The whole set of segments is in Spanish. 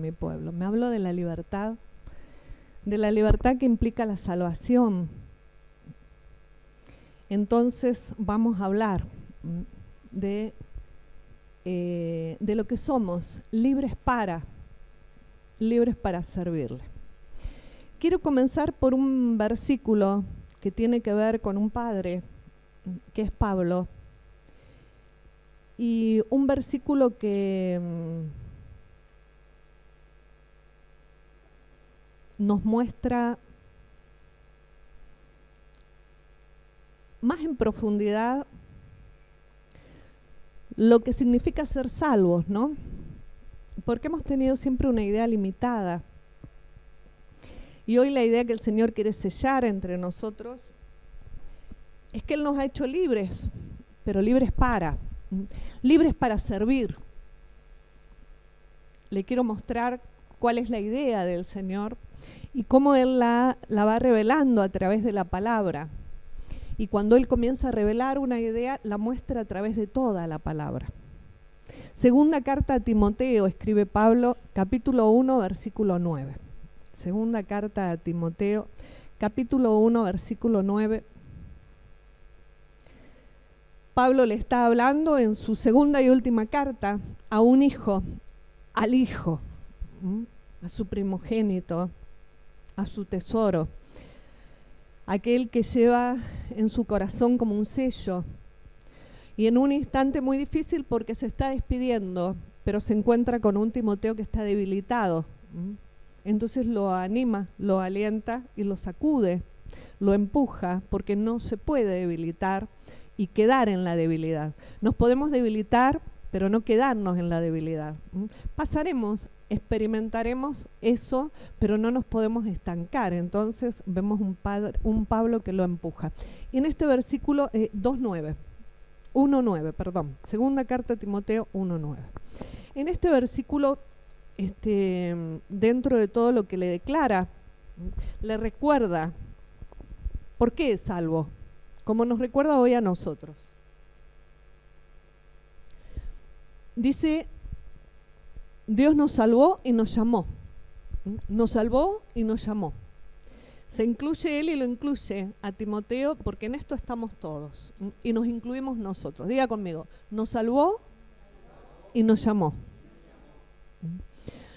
mi pueblo. Me hablo de la libertad que implica la salvación. Entonces vamos a hablar de lo que somos, libres para servirle. Quiero comenzar por un versículo que tiene que ver con un padre, que es Pablo, y un versículo que nos muestra más en profundidad lo que significa ser salvos, ¿no? Porque hemos tenido siempre una idea limitada. Y hoy la idea que el Señor quiere sellar entre nosotros es que Él nos ha hecho libres, pero libres para servir. Le quiero mostrar cuál es la idea del Señor y cómo Él la va revelando a través de la palabra. Y cuando Él comienza a revelar una idea, la muestra a través de toda la palabra. Segunda carta a Timoteo, escribe Pablo, capítulo 1, versículo 9. Segunda carta a Timoteo, capítulo 1, versículo 9. Pablo le está hablando en su segunda y última carta a un hijo, al hijo, a su primogénito, a su tesoro, aquel que lleva en su corazón como un sello. Y en un instante muy difícil porque se está despidiendo, pero se encuentra con un Timoteo que está debilitado. Entonces lo anima, lo alienta y lo sacude, lo empuja, porque no se puede debilitar y quedar en la debilidad. Nos podemos debilitar, pero no quedarnos en la debilidad. Pasaremos, experimentaremos eso, pero no nos podemos estancar. Entonces vemos un Pablo que lo empuja. Y en este versículo 1:9, perdón, segunda carta a Timoteo 1:9. En este versículo, dentro de todo lo que le declara, le recuerda por qué es salvo, como nos recuerda hoy a nosotros. Dice, Dios nos salvó y nos llamó. Nos salvó y nos llamó. Se incluye Él y lo incluye a Timoteo porque en esto estamos todos y nos incluimos nosotros. Diga conmigo, nos salvó y nos llamó.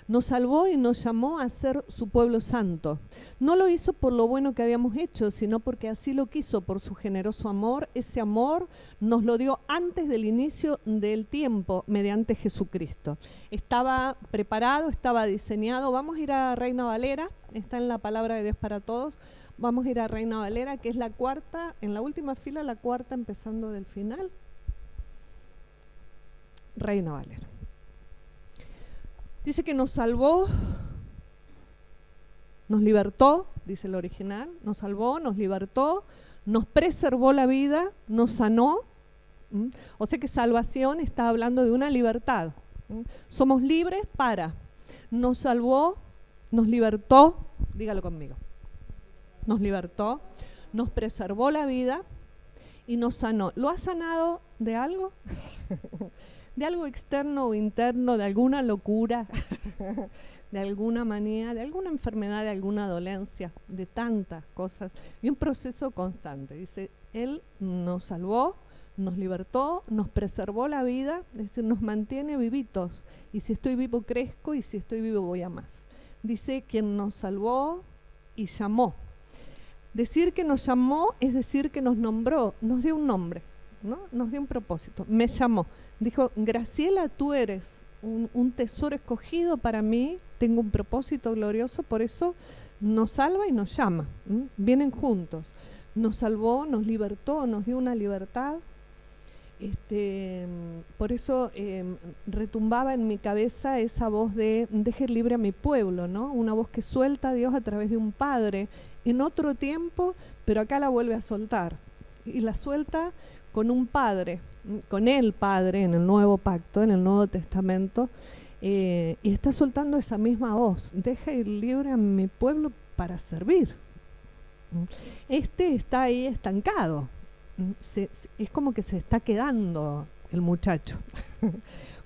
Nos salvó y nos llamó a ser su pueblo santo. No lo hizo por lo bueno que habíamos hecho, sino porque así lo quiso, por su generoso amor. Ese amor nos lo dio antes del inicio del tiempo, mediante Jesucristo. Estaba preparado, estaba diseñado. Vamos a ir a Reina Valera, está en la palabra de Dios para todos. Vamos a ir a Reina Valera, que es la cuarta, en la última fila, la cuarta, empezando del final. Reina Valera. Dice que nos salvó, nos libertó, dice el original, nos salvó, nos libertó, nos preservó la vida, nos sanó. O sea que salvación está hablando de una libertad. Somos libres para. Nos salvó, nos libertó, dígalo conmigo. Nos libertó, nos preservó la vida y nos sanó. ¿Lo ha sanado de algo? De algo externo o interno, de alguna locura, de alguna manía, de alguna enfermedad, de alguna dolencia, de tantas cosas. Y un proceso constante. Dice, Él nos salvó, nos libertó, nos preservó la vida, es decir, nos mantiene vivitos. Y si estoy vivo crezco y si estoy vivo voy a más. Dice, quien nos salvó y llamó. Decir que nos llamó es decir que nos nombró, nos dio un nombre, ¿no? Nos dio un propósito, me llamó. Dijo, Graciela, tú eres un tesoro escogido para mí, tengo un propósito glorioso, por eso nos salva y nos llama. Vienen juntos. Nos salvó, nos libertó, nos dio una libertad. Por eso retumbaba en mi cabeza esa voz de deje libre a mi pueblo, ¿no? Una voz que suelta a Dios a través de un padre en otro tiempo, pero acá la vuelve a soltar. Y la suelta con un padre, con el Padre en el Nuevo Pacto, en el Nuevo Testamento, y está soltando esa misma voz, deja ir libre a mi pueblo para servir. Está ahí estancado, es como que se está quedando el muchacho,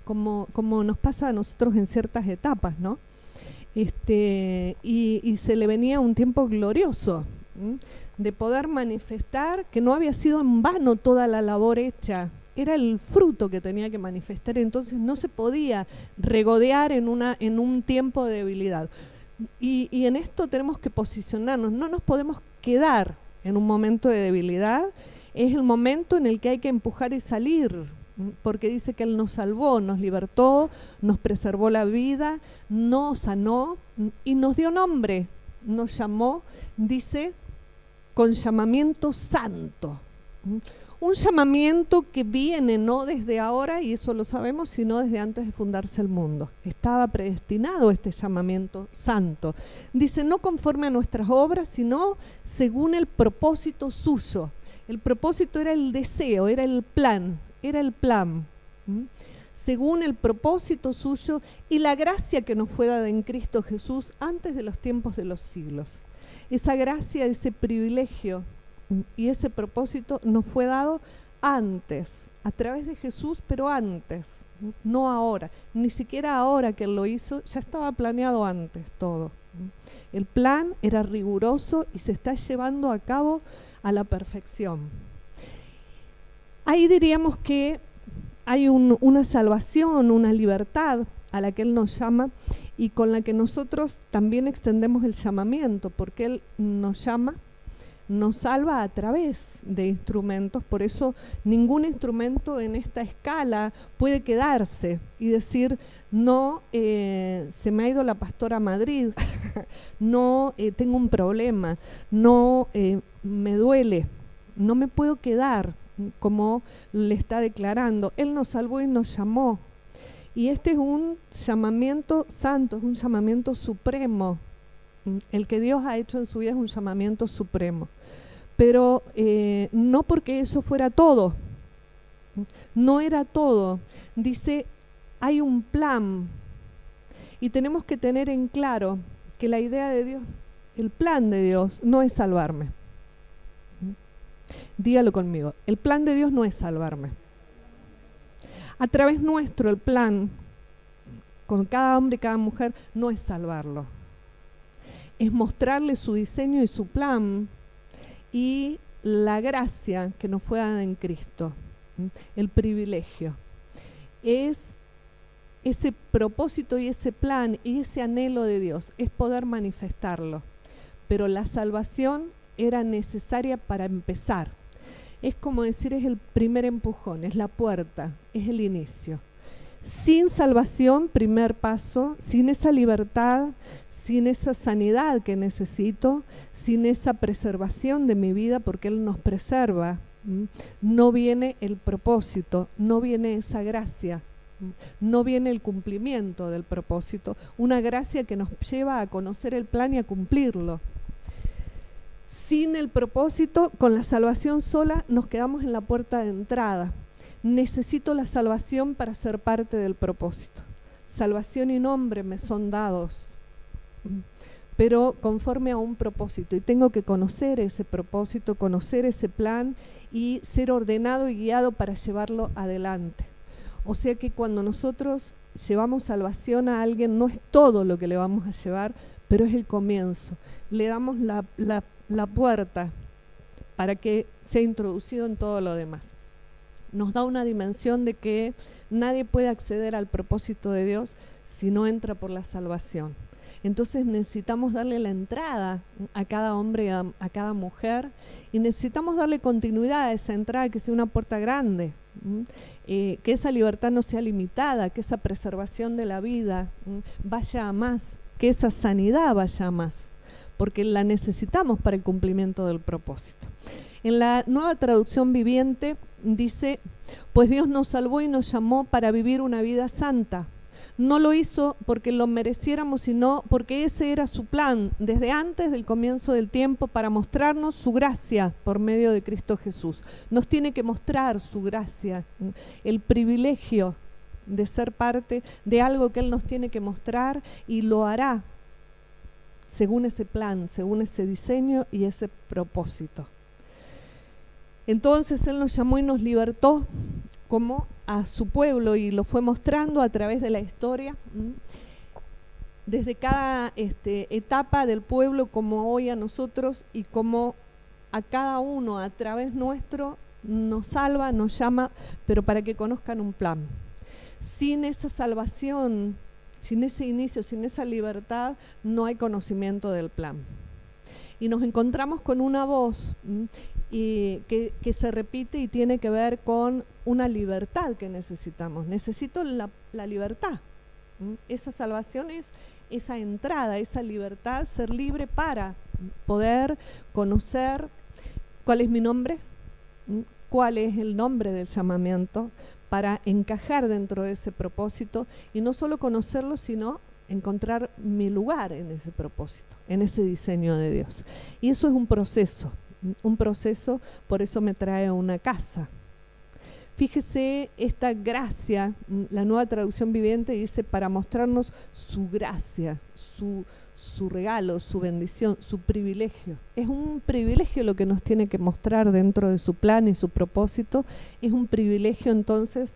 como nos pasa a nosotros en ciertas etapas, ¿no? y se le venía un tiempo glorioso, de poder manifestar que no había sido en vano toda la labor hecha. Era el fruto que tenía que manifestar, entonces no se podía regodear en un tiempo de debilidad. Y en esto tenemos que posicionarnos, no nos podemos quedar en un momento de debilidad, es el momento en el que hay que empujar y salir, porque dice que Él nos salvó, nos libertó, nos preservó la vida, nos sanó y nos dio nombre, nos llamó, dice, con llamamiento santo. Un llamamiento que viene no desde ahora, y eso lo sabemos, sino desde antes de fundarse el mundo. Estaba predestinado este llamamiento santo. Dice, no conforme a nuestras obras, sino según el propósito suyo. El propósito era el deseo, era el plan. Según el propósito suyo y la gracia que nos fue dada en Cristo Jesús antes de los tiempos de los siglos. Esa gracia, ese privilegio y ese propósito nos fue dado antes, a través de Jesús, pero antes, no ahora. Ni siquiera ahora que Él lo hizo, ya estaba planeado antes todo. El plan era riguroso y se está llevando a cabo a la perfección. Ahí diríamos que hay una salvación, una libertad a la que Él nos llama y con la que nosotros también extendemos el llamamiento, porque Él nos llama, nos salva a través de instrumentos. Por eso ningún instrumento en esta escala puede quedarse y decir, no, se me ha ido la pastora a Madrid, no, tengo un problema, no, me duele, no me puedo quedar, como le está declarando. Él nos salvó y nos llamó. Y este es un llamamiento santo, es un llamamiento supremo. El que Dios ha hecho en su vida es un llamamiento supremo. Pero no porque eso fuera todo. No era todo. Dice, hay un plan. Y tenemos que tener en claro que la idea de Dios, el plan de Dios, no es salvarme. Dígalo conmigo, el plan de Dios no es salvarme. A través nuestro, el plan, con cada hombre y cada mujer, no es salvarlo. Es mostrarle su diseño y su plan y la gracia que nos fue dada en Cristo, el privilegio. Es ese propósito y ese plan y ese anhelo de Dios, es poder manifestarlo. Pero la salvación era necesaria para empezar. Es como decir, es el primer empujón, es la puerta, es el inicio. Sin salvación, primer paso, sin esa libertad, sin esa sanidad que necesito, sin esa preservación de mi vida, porque Él nos preserva, no viene el propósito, no viene esa gracia, no viene el cumplimiento del propósito, una gracia que nos lleva a conocer el plan y a cumplirlo. Sin el propósito, con la salvación sola, nos quedamos en la puerta de entrada. Necesito la salvación para ser parte del propósito. Salvación y nombre me son dados, pero conforme a un propósito. Y tengo que conocer ese propósito, conocer ese plan y ser ordenado y guiado para llevarlo adelante. O sea que cuando nosotros llevamos salvación a alguien, no es todo lo que le vamos a llevar, pero es el comienzo. Le damos la puerta para que sea introducido en todo lo demás. Nos da una dimensión de que nadie puede acceder al propósito de Dios si no entra por la salvación. Entonces necesitamos darle la entrada a cada hombre y a cada mujer, y necesitamos darle continuidad a esa entrada, que sea una puerta grande, que esa libertad no sea limitada, que esa preservación de la vida vaya a más, que esa sanidad vaya a más, porque la necesitamos para el cumplimiento del propósito. En la Nueva Traducción Viviente dice, pues Dios nos salvó y nos llamó para vivir una vida santa. No lo hizo porque lo mereciéramos, sino porque ese era su plan desde antes del comienzo del tiempo, para mostrarnos su gracia por medio de Cristo Jesús. Nos tiene que mostrar su gracia, el privilegio de ser parte de algo que Él nos tiene que mostrar, y lo hará según ese plan, según ese diseño y ese propósito. Entonces Él nos llamó y nos libertó como a su pueblo, y lo fue mostrando a través de la historia. desde cada etapa del pueblo, como hoy a nosotros y como a cada uno a través nuestro nos salva, nos llama, pero para que conozcan un plan. Sin esa salvación, sin ese inicio, sin esa libertad, no hay conocimiento del plan. Y nos encontramos con una voz que se repite y tiene que ver con una libertad que necesitamos. Necesito la libertad. Esa salvación es esa entrada, esa libertad, ser libre para poder conocer cuál es mi nombre, cuál es el nombre del llamamiento, para encajar dentro de ese propósito y no solo conocerlo, sino encontrar mi lugar en ese propósito, en ese diseño de Dios. Y eso es un proceso, por eso me trae a una casa. Fíjese esta gracia, la Nueva Traducción Viviente dice, para mostrarnos su gracia, su regalo, su bendición, su privilegio. Es un privilegio lo que nos tiene que mostrar dentro de su plan y su propósito. Es un privilegio entonces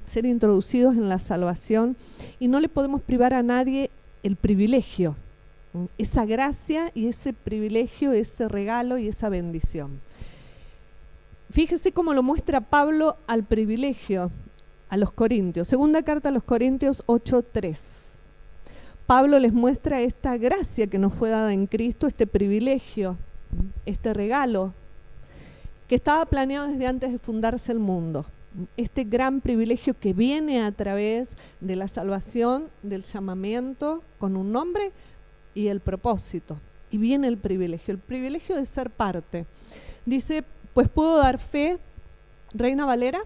ser introducidos en la salvación y no le podemos privar a nadie el privilegio, esa gracia y ese privilegio, ese regalo y esa bendición. Fíjese cómo lo muestra Pablo al privilegio a los Corintios. Segunda carta a los Corintios 8:3. Pablo les muestra esta gracia que nos fue dada en Cristo, este privilegio, este regalo, que estaba planeado desde antes de fundarse el mundo. Este gran privilegio que viene a través de la salvación, del llamamiento, con un nombre y el propósito. Y viene el privilegio de ser parte. Dice, pues puedo dar fe, Reina Valera.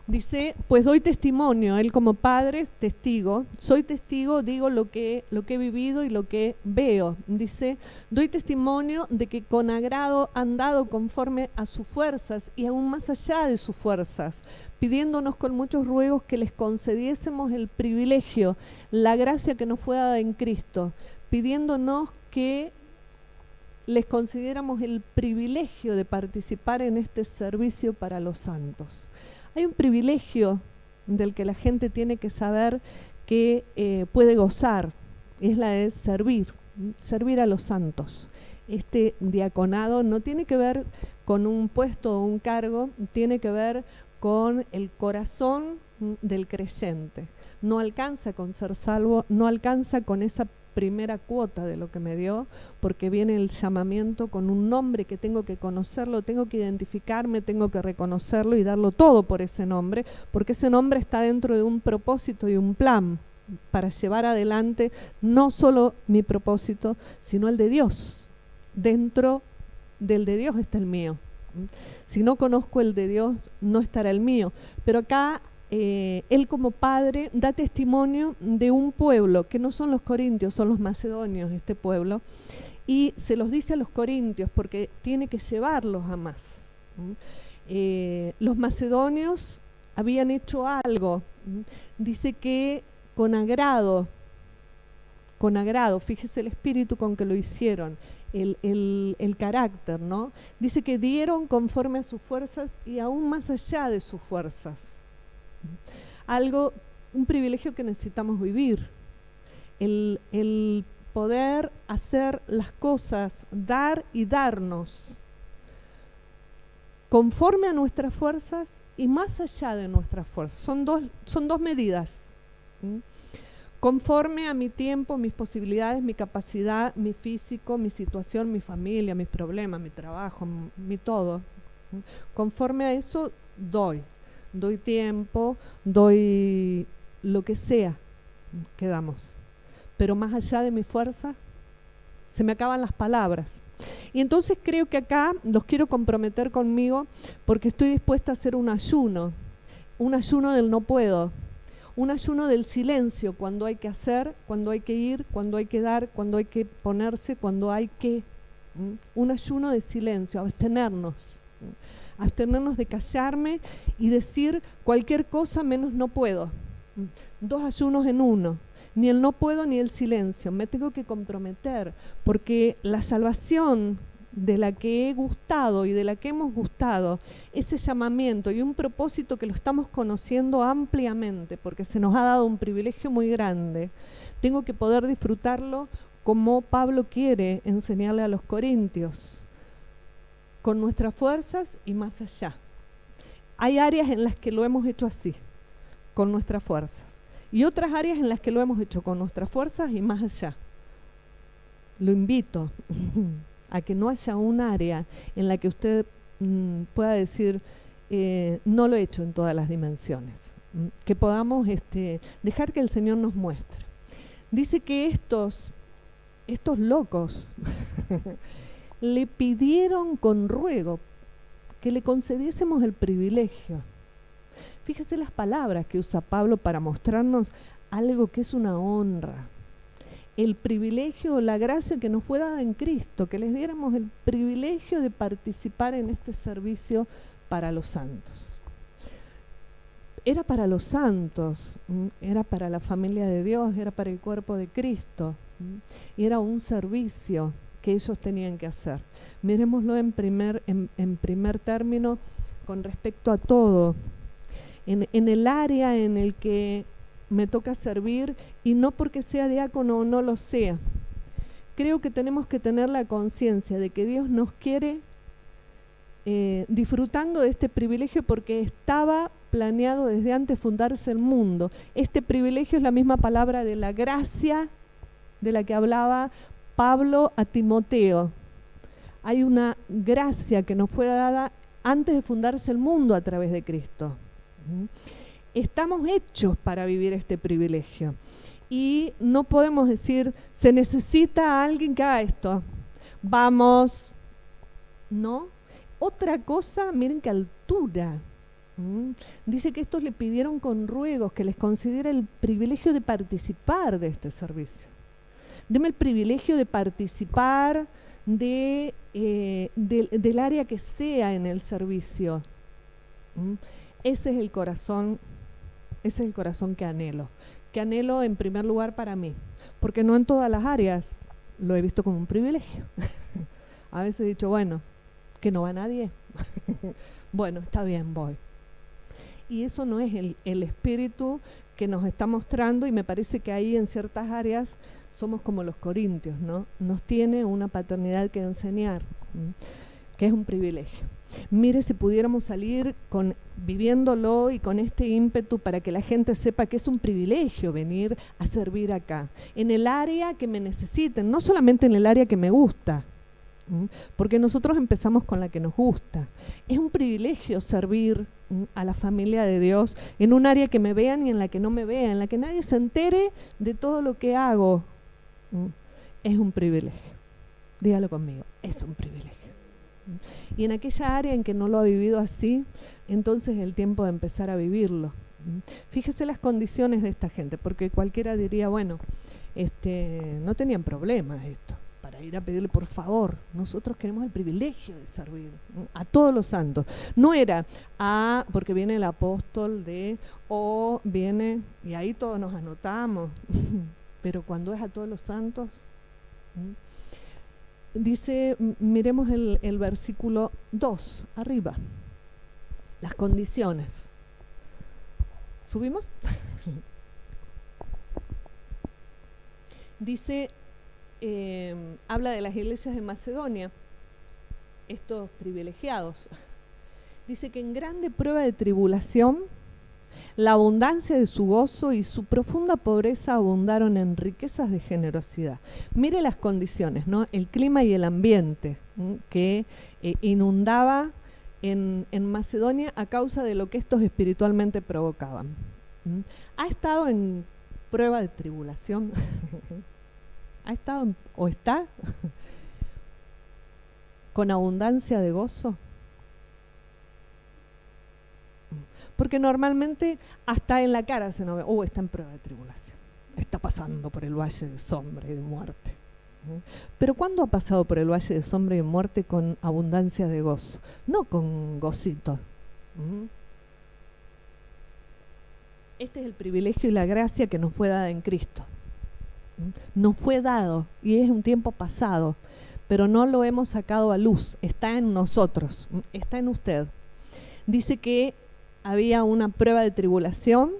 Dice, pues doy testimonio, él como padre, testigo, soy testigo, digo lo que he vivido y lo que veo. Dice, doy testimonio de que con agrado han dado conforme a sus fuerzas y aún más allá de sus fuerzas, pidiéndonos con muchos ruegos que les concediésemos el privilegio, la gracia que nos fue dada en Cristo, pidiéndonos que les concediéramos el privilegio de participar en este servicio para los santos. Hay un privilegio del que la gente tiene que saber que puede gozar, es la de servir a los santos. Este diaconado no tiene que ver con un puesto o un cargo, tiene que ver con el corazón del creyente. No alcanza con ser salvo, no alcanza con esa primera cuota de lo que me dio, porque viene el llamamiento con un nombre que tengo que conocerlo, tengo que identificarme, tengo que reconocerlo y darlo todo por ese nombre, porque ese nombre está dentro de un propósito y un plan para llevar adelante no solo mi propósito, sino el de Dios. Dentro del de Dios está el mío. Si no conozco el de Dios, no estará el mío. Pero acá él como padre da testimonio de un pueblo que no son los corintios, son los macedonios, este pueblo, y se los dice a los corintios porque tiene que llevarlos a más. Los macedonios habían hecho algo, dice que con agrado, fíjese el espíritu con que lo hicieron, el carácter, ¿no? Dice que dieron conforme a sus fuerzas y aún más allá de sus fuerzas. Un privilegio que necesitamos vivir, el poder hacer las cosas, dar y darnos conforme a nuestras fuerzas y más allá de nuestras fuerzas. Son dos medidas. Conforme a mi tiempo, mis posibilidades, mi capacidad, mi físico, mi situación, mi familia, mis problemas, mi trabajo, mi todo. Conforme a eso doy tiempo, doy lo que sea que damos. Pero más allá de mi fuerza, se me acaban las palabras. Y entonces creo que acá los quiero comprometer conmigo porque estoy dispuesta a hacer un ayuno del no puedo, un ayuno del silencio cuando hay que hacer, cuando hay que ir, cuando hay que dar, cuando hay que ponerse, cuando hay que... Un ayuno de silencio, abstenernos de callarme y decir cualquier cosa menos no puedo. 2 ayunos en uno. Ni el no puedo ni el silencio. Me tengo que comprometer porque la salvación de la que he gustado y de la que hemos gustado, ese llamamiento y un propósito que lo estamos conociendo ampliamente, porque se nos ha dado un privilegio muy grande, tengo que poder disfrutarlo como Pablo quiere enseñarle a los corintios, con nuestras fuerzas y más allá. Hay áreas en las que lo hemos hecho así, con nuestras fuerzas, y otras áreas en las que lo hemos hecho con nuestras fuerzas y más allá. Lo invito a que no haya un área en la que usted pueda decir, no lo he hecho en todas las dimensiones. Que podamos dejar que el Señor nos muestre. Dice que estos locos le pidieron con ruego que le concediésemos el privilegio. Fíjese las palabras que usa Pablo para mostrarnos algo que es una honra. El privilegio, la gracia que nos fue dada en Cristo, que les diéramos el privilegio de participar en este servicio para los santos. Era para los santos, era para la familia de Dios, era para el cuerpo de Cristo, y era un servicio que ellos tenían que hacer. Miremoslo en primer término con respecto a todo, en el área en el que me toca servir, y no porque sea diácono o no lo sea. Creo que tenemos que tener la conciencia de que Dios nos quiere disfrutando de este privilegio, porque estaba planeado desde antes fundarse el mundo. Este privilegio es la misma palabra de la gracia de la que hablaba Pablo a Timoteo. Hay una gracia que nos fue dada antes de fundarse el mundo a través de Cristo. Estamos hechos para vivir este privilegio. Y no podemos decir, se necesita a alguien que haga esto. Vamos. No. Otra cosa, miren qué altura. Dice que estos le pidieron con ruegos que les concediera el privilegio de participar de este servicio. Deme el privilegio de participar del área que sea en el servicio. Ese es el corazón que anhelo en primer lugar para mí, porque no en todas las áreas lo he visto como un privilegio. A veces he dicho, bueno, que no va nadie. Bueno, está bien, voy. Y eso no es el espíritu que nos está mostrando, y me parece que ahí en ciertas áreas somos como los corintios, ¿no? Nos tiene una paternidad que enseñar, que es un privilegio. Mire, si pudiéramos salir viviéndolo y con este ímpetu para que la gente sepa que es un privilegio venir a servir acá, en el área que me necesiten, no solamente en el área que me gusta, porque nosotros empezamos con la que nos gusta. Es un privilegio servir a la familia de Dios en un área que me vean y en la que no me vean, en la que nadie se entere de todo lo que hago. Es un privilegio. Dígalo conmigo, es un privilegio. Y en aquella área en que no lo ha vivido así, entonces es el tiempo de empezar a vivirlo. Fíjese las condiciones de esta gente, porque cualquiera diría, bueno, no tenían problemas esto, para ir a pedirle por favor. Nosotros queremos el privilegio de servir a todos los santos. No era porque viene el apóstol o viene, y ahí todos nos anotamos, pero cuando es a todos los santos. Dice, miremos el versículo 2, arriba, las condiciones. ¿Subimos? Dice, habla de las iglesias de Macedonia, estos privilegiados. Dice que en grande prueba de tribulación, la abundancia de su gozo y su profunda pobreza abundaron en riquezas de generosidad. Mire las condiciones, ¿no? El clima y el ambiente que inundaba en Macedonia a causa de lo que estos espiritualmente provocaban. ¿Ha estado en prueba de tribulación? ¿Ha estado o está con abundancia de gozo? Porque normalmente hasta en la cara se nos ve, está en prueba de tribulación, está pasando por el valle de sombra y de muerte. Pero ¿cuándo ha pasado por el valle de sombra y de muerte con abundancia de gozo? No con gocito. Este es el privilegio y la gracia que nos fue dada en Cristo. Nos fue dado y es un tiempo pasado, pero no lo hemos sacado a luz, está en nosotros, está en usted. Dice que había una prueba de tribulación,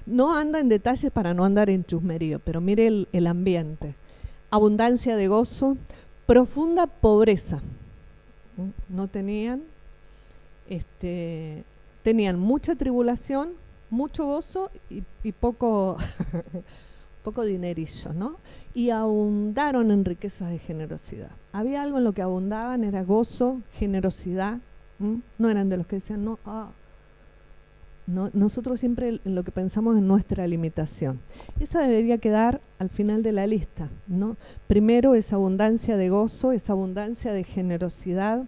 no anda en detalles para no andar en chusmerío, pero mire el ambiente, abundancia de gozo, profunda pobreza, no tenían, tenían mucha tribulación, mucho gozo y poco, poco dinerillo, ¿no? Y abundaron en riquezas de generosidad. Había algo en lo que abundaban, era gozo, generosidad. No eran de los que decían, no, nosotros siempre en lo que pensamos en nuestra limitación. Esa debería quedar al final de la lista, ¿no? Primero esa abundancia de gozo, esa abundancia de generosidad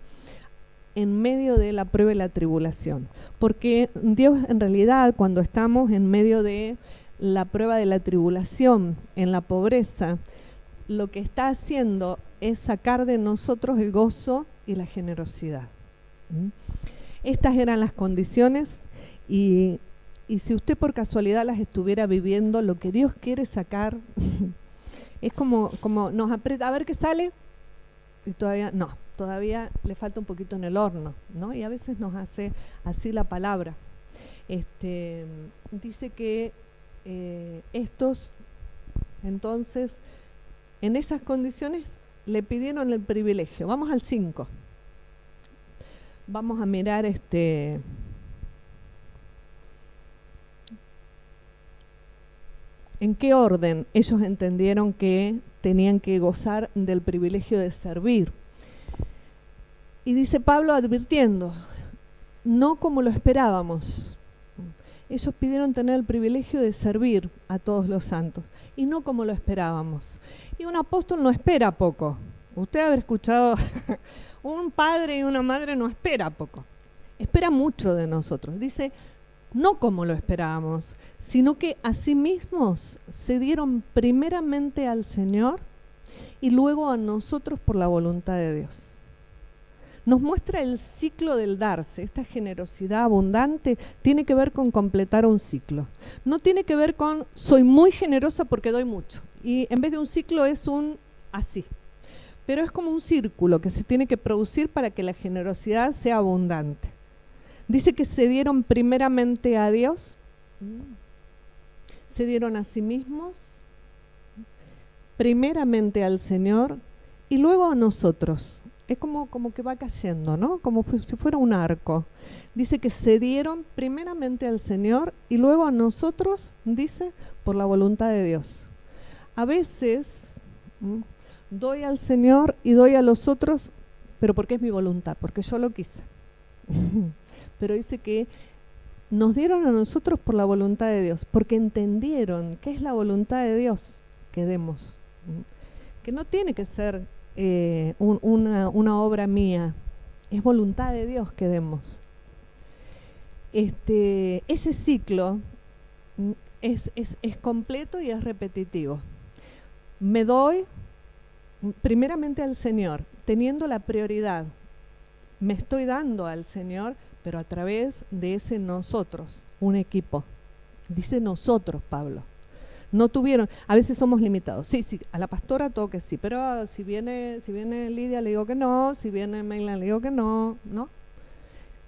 en medio de la prueba y la tribulación. Porque Dios en realidad cuando estamos en medio de la prueba de la tribulación, en la pobreza, lo que está haciendo es sacar de nosotros el gozo y la generosidad. Estas eran las condiciones y si usted por casualidad las estuviera viviendo, lo que Dios quiere sacar es como nos aprieta, a ver qué sale y todavía le falta un poquito en el horno, ¿no? Y a veces nos hace así la palabra. Dice que estos, entonces, en esas condiciones le pidieron el privilegio. Vamos al 5. Vamos a mirar en qué orden ellos entendieron que tenían que gozar del privilegio de servir. Y dice Pablo advirtiendo, no como lo esperábamos. Ellos pidieron tener el privilegio de servir a todos los santos y no como lo esperábamos. Y un apóstol no espera poco. Usted habrá escuchado, un padre y una madre no espera poco, espera mucho de nosotros. Dice, no como lo esperábamos, sino que a sí mismos se dieron primeramente al Señor y luego a nosotros por la voluntad de Dios. Nos muestra el ciclo del darse. Esta generosidad abundante tiene que ver con completar un ciclo. No tiene que ver con soy muy generosa porque doy mucho. Y en vez de un ciclo es un así. Pero es como un círculo que se tiene que producir para que la generosidad sea abundante. Dice que se dieron primeramente a Dios, se dieron a sí mismos, primeramente al Señor y luego a nosotros. Es como que va cayendo, ¿no? Como si fuera un arco. Dice que se dieron primeramente al Señor y luego a nosotros, dice, por la voluntad de Dios. A veces doy al Señor y doy a los otros, pero porque es mi voluntad, porque yo lo quise. Pero dice que nos dieron a nosotros por la voluntad de Dios, porque entendieron que es la voluntad de Dios que demos. Que no tiene que ser una obra mía, es voluntad de Dios que demos. Ese ciclo es completo y es repetitivo. Me doy primeramente al Señor, teniendo la prioridad. Me estoy dando al Señor, pero a través de ese nosotros, un equipo. Dice nosotros, Pablo. No tuvieron, a veces somos limitados. Sí, a la pastora todo que sí, pero si viene Lidia le digo que no, si viene Mayla le digo que no, ¿no?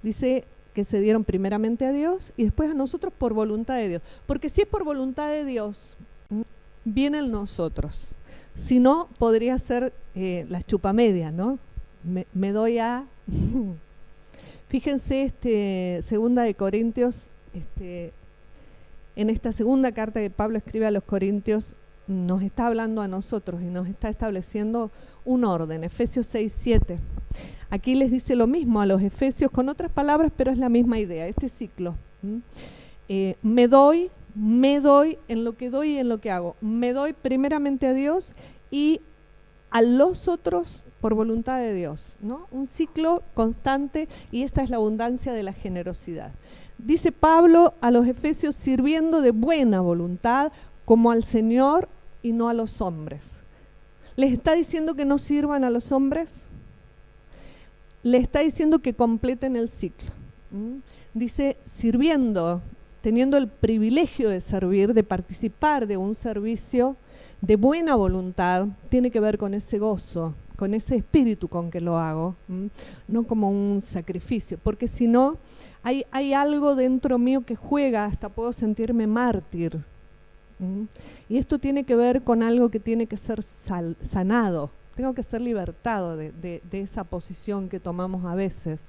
Dice que se dieron primeramente a Dios y después a nosotros por voluntad de Dios. Porque si es por voluntad de Dios, viene el nosotros. Si no, podría ser la chupamedia, ¿no? Me doy a... Fíjense, segunda de Corintios, en esta segunda carta que Pablo escribe a los Corintios, nos está hablando a nosotros y nos está estableciendo un orden, Efesios 6:7. Aquí les dice lo mismo a los efesios con otras palabras, pero es la misma idea, este ciclo. Me doy en lo que doy y en lo que hago. Me doy primeramente a Dios y a los otros por voluntad de Dios, ¿no? Un ciclo constante y esta es la abundancia de la generosidad. Dice Pablo a los efesios sirviendo de buena voluntad como al Señor y no a los hombres. ¿Les está diciendo que no sirvan a los hombres? Le está diciendo que completen el ciclo. Dice sirviendo, teniendo el privilegio de servir, de participar de un servicio de buena voluntad, tiene que ver con ese gozo, con ese espíritu con que lo hago, no como un sacrificio, porque si no, hay algo dentro mío que juega, hasta puedo sentirme mártir. Y esto tiene que ver con algo que tiene que ser sanado, tengo que ser libertado de esa posición que tomamos a veces,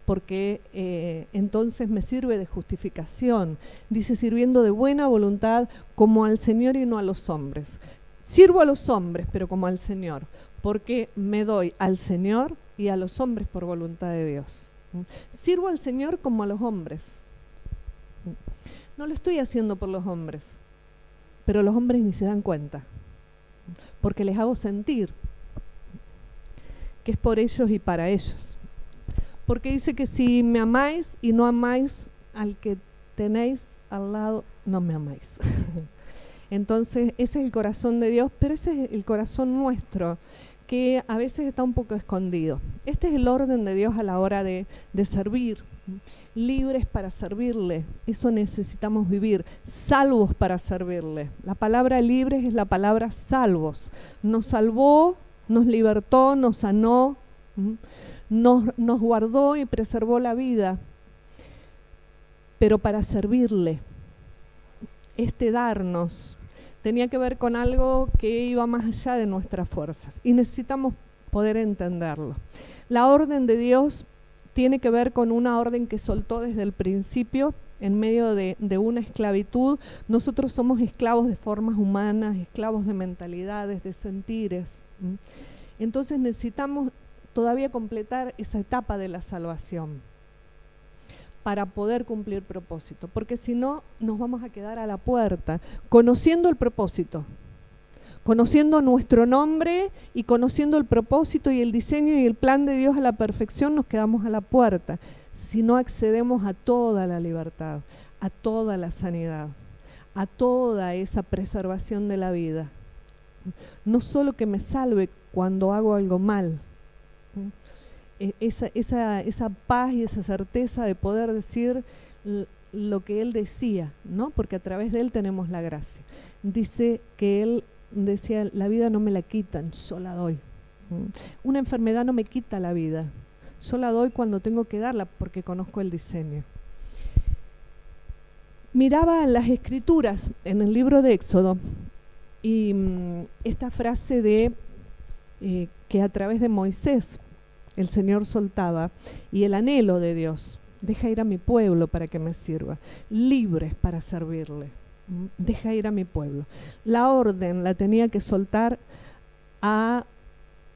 porque entonces me sirve de justificación. Dice, sirviendo de buena voluntad como al Señor y no a los hombres. Sirvo a los hombres, pero como al Señor, porque me doy al Señor y a los hombres por voluntad de Dios. Sirvo al Señor como a los hombres. No lo estoy haciendo por los hombres, pero los hombres ni se dan cuenta, porque les hago sentir que es por ellos y para ellos. Porque dice que si me amáis y no amáis al que tenéis al lado, no me amáis. Entonces ese es el corazón de Dios, pero ese es el corazón nuestro, que a veces está un poco escondido. Este es el orden de Dios a la hora de servir, libres para servirle. Eso necesitamos vivir, salvos para servirle. La palabra libres es la palabra salvos. Nos salvó, nos libertó, nos sanó, nos guardó y preservó la vida, pero para servirle. Este darnos tenía que ver con algo que iba más allá de nuestras fuerzas y necesitamos poder entenderlo. La orden de Dios tiene que ver con una orden que soltó desde el principio en medio de una esclavitud. Nosotros somos esclavos de formas humanas, esclavos de mentalidades, de sentires. Entonces necesitamos todavía completar esa etapa de la salvación para poder cumplir propósito, porque si no nos vamos a quedar a la puerta, conociendo el propósito, conociendo nuestro nombre y conociendo el propósito y el diseño y el plan de Dios a la perfección, nos quedamos a la puerta, si no accedemos a toda la libertad, a toda la sanidad, a toda esa preservación de la vida. No solo que me salve cuando hago algo mal, esa paz y esa certeza de poder decir lo que Él decía, ¿no? Porque a través de Él tenemos la gracia. Dice que Él decía, la vida no me la quitan, yo la doy. Una enfermedad no me quita la vida, yo la doy cuando tengo que darla porque conozco el diseño. Miraba las escrituras en el libro de Éxodo y esta frase de que a través de Moisés el Señor soltaba, y el anhelo de Dios, deja ir a mi pueblo para que me sirva, libres para servirle, deja ir a mi pueblo. La orden la tenía que soltar a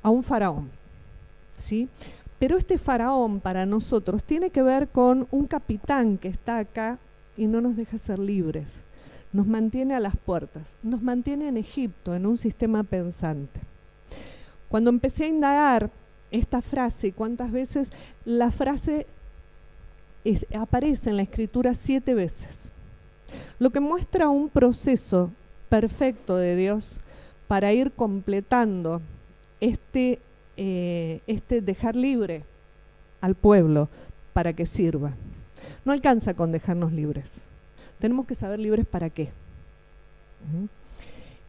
un faraón, ¿sí? Pero este faraón para nosotros tiene que ver con un capitán que está acá y no nos deja ser libres, nos mantiene a las puertas, nos mantiene en Egipto, en un sistema pensante. Cuando empecé a indagar esta frase, cuántas veces la frase aparece en la Escritura 7 veces, lo que muestra un proceso perfecto de Dios para ir completando este dejar libre al pueblo para que sirva. No alcanza con dejarnos libres, tenemos que saber libres para qué.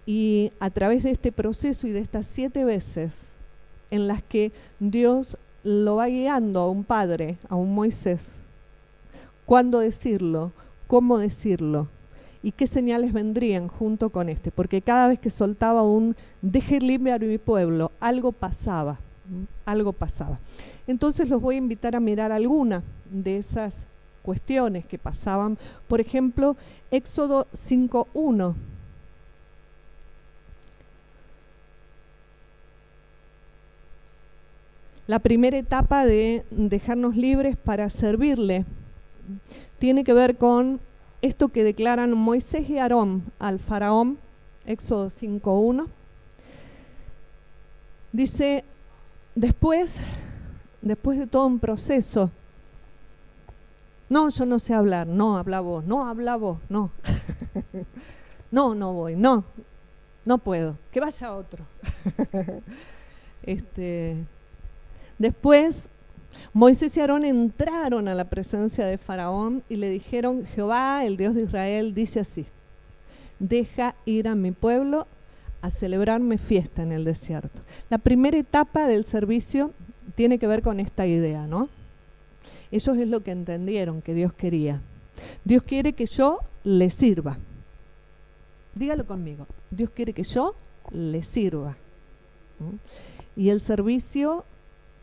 Y a través de este proceso y de estas 7 veces en las que Dios lo va guiando a un padre, a un Moisés, cuándo decirlo, cómo decirlo y qué señales vendrían junto con este, porque cada vez que soltaba un deje libre a mi pueblo, algo pasaba, algo pasaba. Entonces los voy a invitar a mirar alguna de esas cuestiones que pasaban. Por ejemplo, Éxodo 5:1. La primera etapa de dejarnos libres para servirle tiene que ver con esto que declaran Moisés y Aarón al faraón, Éxodo 5:1. Dice, después de todo un proceso, no, yo no sé hablar, no, habla vos, no, no. No voy, no puedo, que vaya otro. Después Moisés y Aarón entraron a la presencia de Faraón y le dijeron: Jehová, el Dios de Israel, dice así: deja ir a mi pueblo a celebrarme fiesta en el desierto. La primera etapa del servicio tiene que ver con esta idea, ¿no? Ellos es lo que entendieron que Dios quería. Dios quiere que yo le sirva. Dígalo conmigo. Dios quiere que yo le sirva. Y el servicio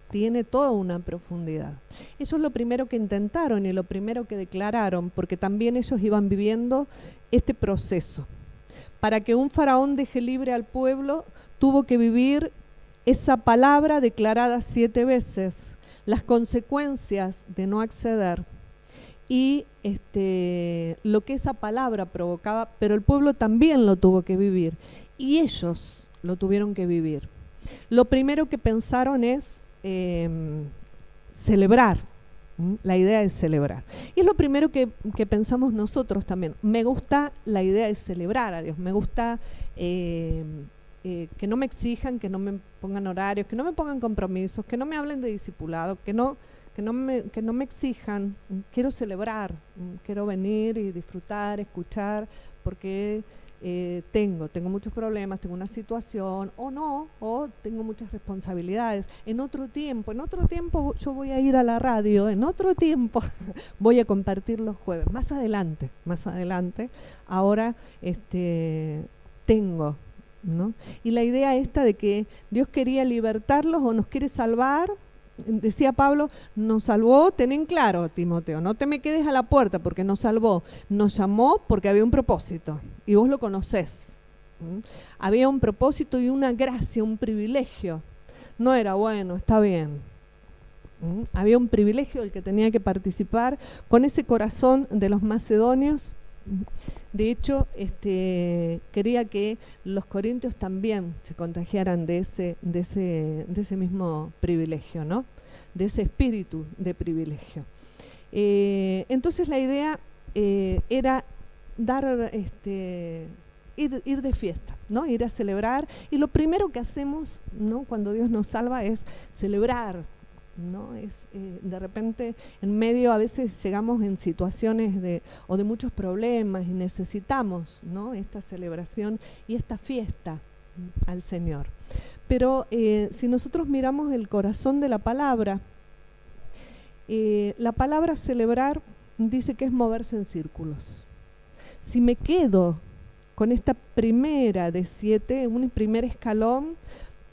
tiene toda una profundidad. Ellos lo primero que intentaron y lo primero que declararon, porque también ellos iban viviendo este proceso. Para que un faraón deje libre al pueblo, tuvo que vivir esa palabra declarada 7 veces, las consecuencias de no acceder y lo que esa palabra provocaba, pero el pueblo también lo tuvo que vivir y ellos lo tuvieron que vivir. Lo primero que pensaron es celebrar, la idea de celebrar. Y es lo primero que pensamos nosotros también. Me gusta la idea de celebrar a Dios, me gusta que no me exijan, que no me pongan horarios, que no me pongan compromisos, que no me hablen de discipulado, que no me exijan. Quiero celebrar, quiero venir y disfrutar, escuchar, porque tengo muchos problemas, tengo una situación, o tengo muchas responsabilidades. En otro tiempo yo voy a ir a la radio, en otro tiempo voy a compartir los jueves, más adelante, ahora tengo, ¿no? Y la idea esta de que Dios quería libertarlos o nos quiere salvar, decía Pablo, nos salvó, ten en claro, Timoteo, no te me quedes a la puerta porque nos salvó, nos llamó porque había un propósito y vos lo conocés. Había un propósito y una gracia, un privilegio. No era bueno, está bien. Había un privilegio del que tenía que participar con ese corazón de los macedonios. De hecho, quería que los corintios también se contagiaran de ese mismo privilegio, ¿no? De ese espíritu de privilegio. Entonces la idea era dar, ir de fiesta, ¿no? Ir a celebrar. Y lo primero que hacemos, ¿no?, cuando Dios nos salva es celebrar, ¿no? Es de repente en medio a veces llegamos en situaciones de muchos problemas y necesitamos, ¿no?, esta celebración y esta fiesta al Señor. Pero si nosotros miramos el corazón de la palabra celebrar dice que es moverse en círculos. Si me quedo con esta primera de 7, un primer escalón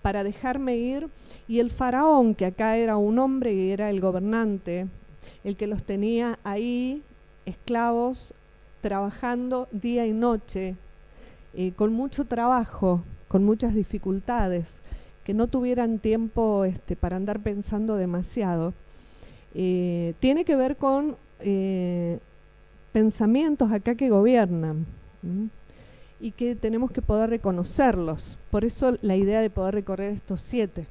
para dejarme ir, y el faraón, que acá era un hombre y era el gobernante, el que los tenía ahí, esclavos, trabajando día y noche, con mucho trabajo, con muchas dificultades, que no tuvieran tiempo para andar pensando demasiado, tiene que ver con pensamientos acá que gobiernan. Y que tenemos que poder reconocerlos. Por eso la idea de poder recorrer estos siete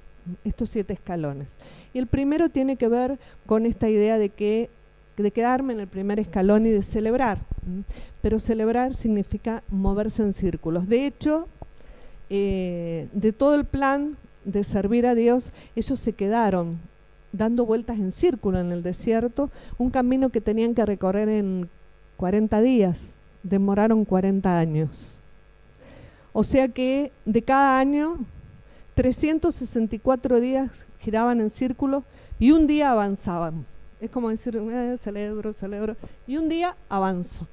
escalones. Y el primero tiene que ver con esta idea de quedarme en el primer escalón y de celebrar. Pero celebrar significa moverse en círculos. De hecho, de todo el plan de servir a Dios, ellos se quedaron dando vueltas en círculo en el desierto, un camino que tenían que recorrer en 40 días. Demoraron 40 años. O sea que de cada año, 364 días giraban en círculo y un día avanzaban. Es como decir, celebro, y un día avanzo.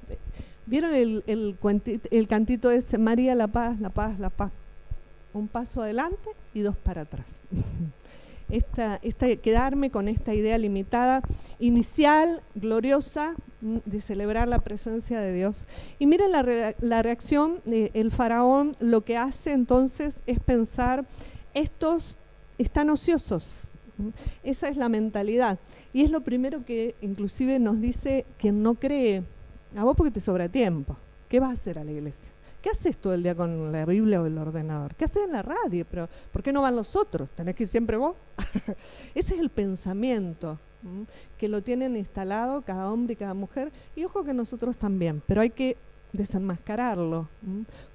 ¿Vieron el cantito ese? María, la paz, la paz, la paz. Un paso adelante y 2 para atrás. Quedarme con esta idea limitada, inicial, gloriosa, de celebrar la presencia de Dios. Y miren la reacción, el faraón lo que hace entonces es pensar, estos están ociosos. Esa es la mentalidad. Y es lo primero que inclusive nos dice quien no cree, a vos porque te sobra tiempo, ¿qué vas a hacer a la iglesia? ¿Qué haces todo el día con la Biblia o el ordenador? ¿Qué haces en la radio? Pero ¿por qué no van los otros? ¿Tenés que ir siempre vos? Ese es el pensamiento que lo tienen instalado cada hombre y cada mujer. Y ojo que nosotros también. Pero hay que desenmascararlo,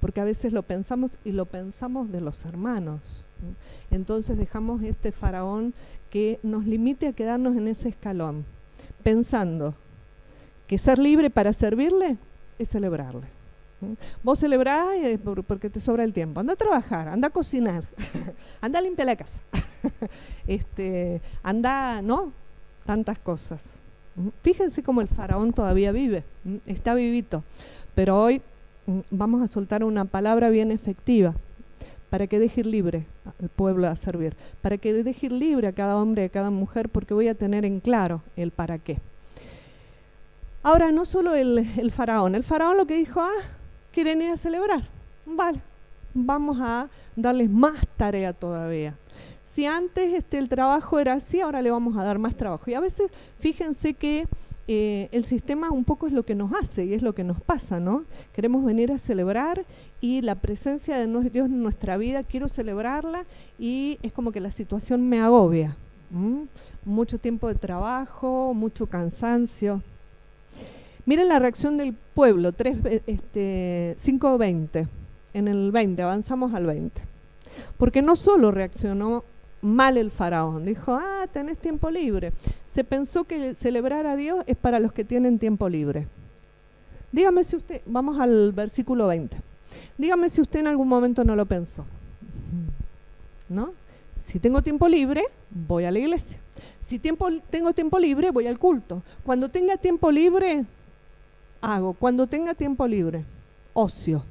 porque a veces lo pensamos y lo pensamos de los hermanos. Entonces dejamos este faraón que nos limite a quedarnos en ese escalón, pensando que ser libre para servirle es celebrarle. Vos celebrás porque te sobra el tiempo. Anda a trabajar, anda a cocinar, anda a limpiar la casa, anda, ¿no? Tantas cosas. Fíjense cómo el faraón todavía vive, está vivito. Pero hoy vamos a soltar una palabra bien efectiva para que deje ir libre al pueblo a servir, para que deje ir libre a cada hombre y a cada mujer, porque voy a tener en claro el para qué. Ahora, no solo el faraón lo que dijo, quieren ir a celebrar, vale, vamos a darles más tarea todavía. Si antes el trabajo era así, ahora le vamos a dar más trabajo. Y a veces, fíjense que el sistema un poco es lo que nos hace y es lo que nos pasa, ¿no? Queremos venir a celebrar y la presencia de Dios en nuestra vida, quiero celebrarla y es como que la situación me agobia. Mucho tiempo de trabajo, mucho cansancio. Miren la reacción del pueblo, 5:20. En el 20, avanzamos al 20. Porque no solo reaccionó mal el faraón, dijo, tenés tiempo libre. Se pensó que celebrar a Dios es para los que tienen tiempo libre. Dígame si usted, vamos al versículo 20. Dígame si usted en algún momento no lo pensó. ¿No? Si tengo tiempo libre, voy a la iglesia. Si tengo tiempo libre, voy al culto. Cuando tenga tiempo libre, hago. Cuando tenga tiempo libre, ocio.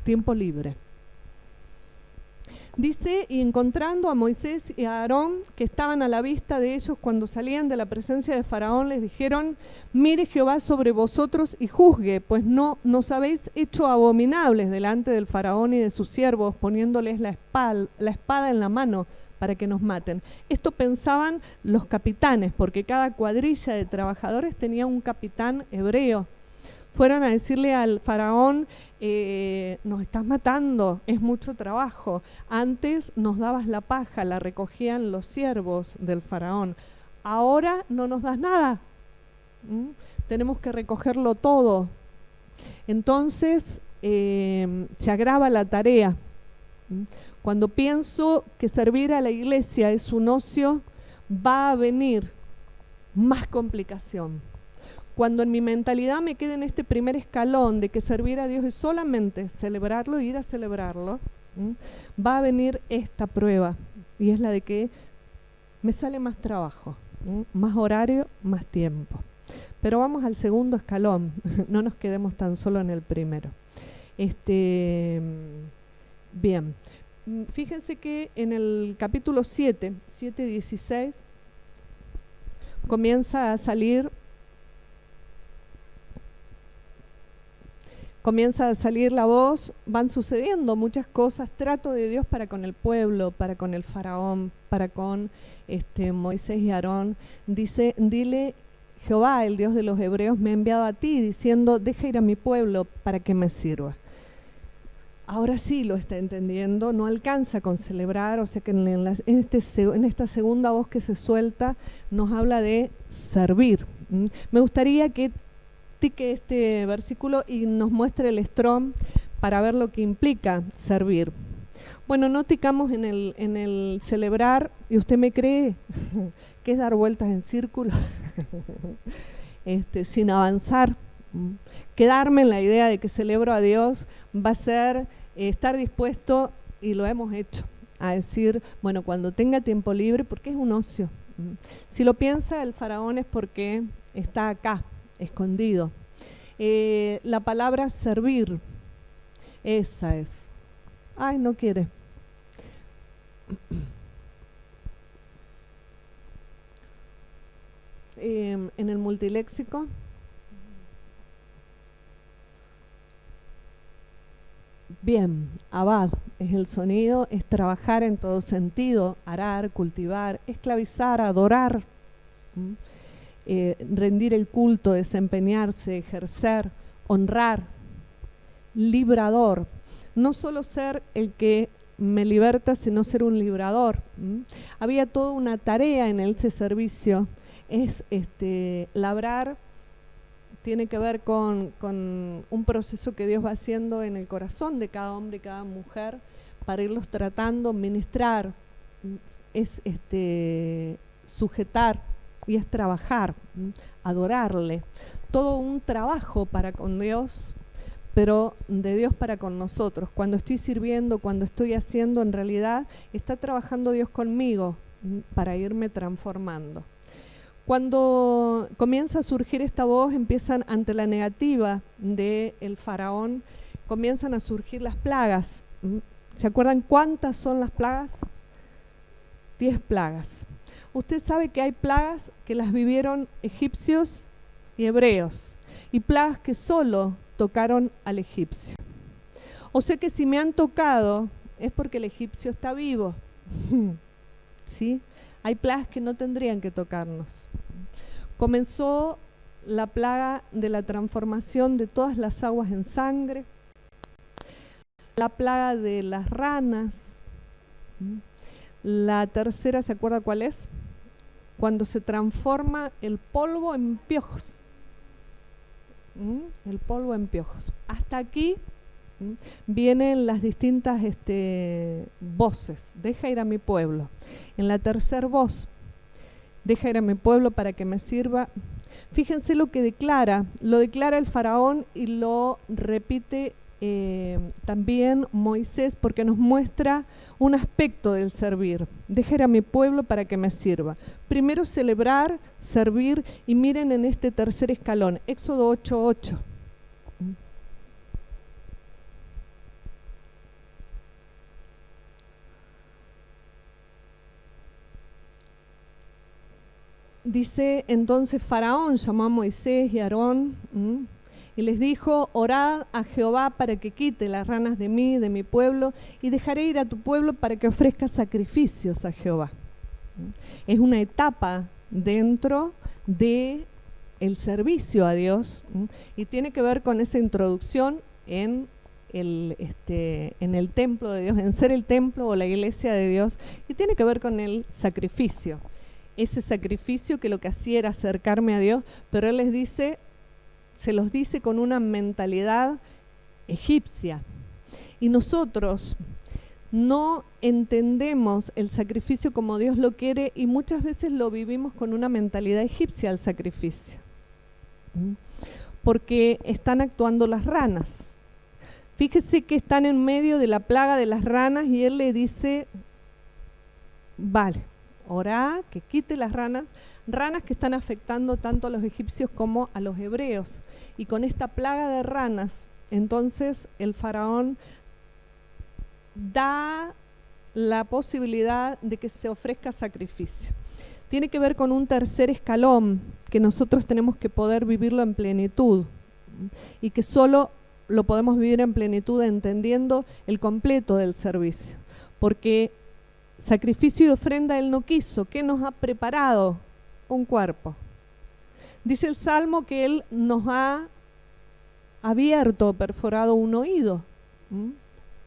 Tiempo libre. Dice, y encontrando a Moisés y a Aarón, que estaban a la vista de ellos cuando salían de la presencia de Faraón, les dijeron, mire Jehová sobre vosotros y juzgue, pues no nos habéis hecho abominables delante del Faraón y de sus siervos, poniéndoles la espada en la mano para que nos maten. Esto pensaban los capitanes, porque cada cuadrilla de trabajadores tenía un capitán hebreo. Fueron a decirle al faraón, nos estás matando, es mucho trabajo. Antes nos dabas la paja, la recogían los siervos del faraón. Ahora no nos das nada. Tenemos que recogerlo todo. Entonces se agrava la tarea. Cuando pienso que servir a la iglesia es un ocio, va a venir más complicación. Cuando en mi mentalidad me quede en este primer escalón de que servir a Dios es solamente celebrarlo, ir a celebrarlo, va a venir esta prueba, y es la de que me sale más trabajo, más horario, más tiempo. Pero vamos al segundo escalón, no nos quedemos tan solo en el primero. Bien, fíjense que en el capítulo 7:16, comienza a salir la voz, van sucediendo muchas cosas, trato de Dios para con el pueblo, para con el faraón, para con Moisés y Aarón. Dice, dile, Jehová, el Dios de los hebreos, me ha enviado a ti, diciendo, deja ir a mi pueblo para que me sirva. Ahora sí lo está entendiendo, no alcanza con celebrar, o sea que en esta segunda voz que se suelta nos habla de servir. Me gustaría que este versículo y nos muestre el Strong para ver lo que implica servir. Bueno, no ticamos en el celebrar, y usted me cree que es dar vueltas en círculo sin avanzar. Quedarme en la idea de que celebro a Dios va a ser estar dispuesto, y lo hemos hecho, a decir, bueno, cuando tenga tiempo libre, porque es un ocio. Si lo piensa el faraón es porque está acá, escondido. La palabra servir, esa es. Ay, no quiere. En el multiléxico, bien, abad es el sonido, es trabajar en todo sentido, arar, cultivar, esclavizar, adorar, rendir el culto, desempeñarse, ejercer, honrar, librador. No solo ser el que me liberta, sino ser un librador. Había toda una tarea en ese servicio, es labrar tiene que ver con un proceso que Dios va haciendo en el corazón de cada hombre y cada mujer para irlos tratando, ministrar, es sujetar y es trabajar, adorarle. Todo un trabajo para con Dios, pero de Dios para con nosotros. Cuando estoy sirviendo, cuando estoy haciendo, en realidad está trabajando Dios conmigo para irme transformando. Cuando comienza a surgir esta voz, empiezan, ante la negativa del faraón, comienzan a surgir las plagas. ¿Se acuerdan cuántas son las plagas? 10 plagas. Usted sabe que hay plagas que las vivieron egipcios y hebreos, y plagas que solo tocaron al egipcio. O sea que si me han tocado es porque el egipcio está vivo. ¿Sí? Hay plagas que no tendrían que tocarnos. Comenzó la plaga de la transformación de todas las aguas en sangre, la plaga de las ranas. La tercera, ¿se acuerda cuál es? Cuando se transforma el polvo en piojos. El polvo en piojos. Hasta aquí vienen las distintas voces. Deja ir a mi pueblo. En la tercera voz, deja ir a mi pueblo para que me sirva. Fíjense lo que declara. Lo declara el faraón y lo repite también Moisés, porque nos muestra un aspecto del servir. Deja ir a mi pueblo para que me sirva. Primero celebrar, servir, y miren en este tercer escalón, Éxodo 8:8. Dice entonces Faraón llamó a Moisés y a Aarón y les dijo: orad a Jehová para que quite las ranas de mí, de mi pueblo, y dejaré ir a tu pueblo para que ofrezca sacrificios a Jehová. Es una etapa dentro de el servicio a Dios, y tiene que ver con esa introducción en el templo de Dios, en ser el templo o la iglesia de Dios, y tiene que ver con el sacrificio. Ese sacrificio que lo que hacía era acercarme a Dios, pero Él les dice, se los dice con una mentalidad egipcia. Y nosotros no entendemos el sacrificio como Dios lo quiere, y muchas veces lo vivimos con una mentalidad egipcia al sacrificio. Porque están actuando las ranas. Fíjese que están en medio de la plaga de las ranas y Él le dice, vale, orá, que quite las ranas que están afectando tanto a los egipcios como a los hebreos. Y con esta plaga de ranas, entonces el faraón da la posibilidad de que se ofrezca sacrificio. Tiene que ver con un tercer escalón que nosotros tenemos que poder vivirlo en plenitud, y que solo lo podemos vivir en plenitud entendiendo el completo del servicio. Porque sacrificio y ofrenda Él no quiso. ¿Qué nos ha preparado? Un cuerpo. Dice el Salmo que Él nos ha abierto, perforado un oído.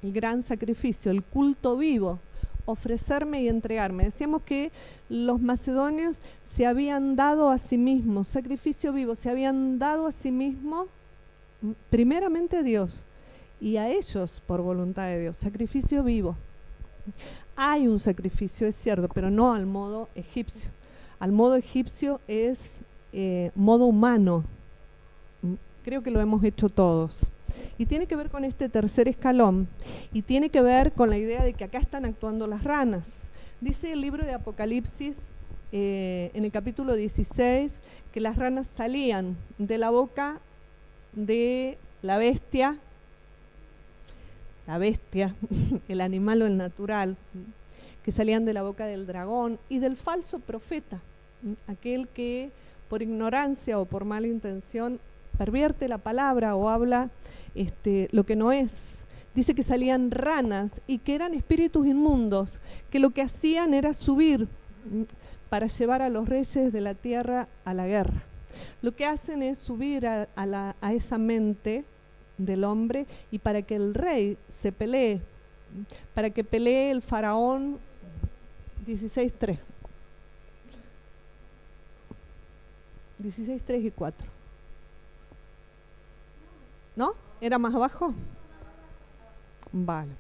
El gran sacrificio, el culto vivo, ofrecerme y entregarme. Decíamos que los macedonios se habían dado a sí mismos, sacrificio vivo, se habían dado a sí mismos, primeramente a Dios y a ellos por voluntad de Dios, sacrificio vivo. Hay un sacrificio, es cierto, pero no al modo egipcio. Al modo egipcio es modo humano. Creo que lo hemos hecho todos. Y tiene que ver con este tercer escalón, y tiene que ver con la idea de que acá están actuando las ranas. Dice el libro de Apocalipsis, en el capítulo 16, que las ranas salían de la boca de la bestia, el animal o el natural, que salían de la boca del dragón y del falso profeta, aquel que por ignorancia o por mala intención pervierte la palabra o habla lo que no es. Dice que salían ranas y que eran espíritus inmundos, que lo que hacían era subir para llevar a los reyes de la tierra a la guerra. Lo que hacen es subir a esa mente del hombre, y para que el rey se pelee, para que pelee el faraón. 16:3 y 4. ¿No? ¿Era más abajo? Vale.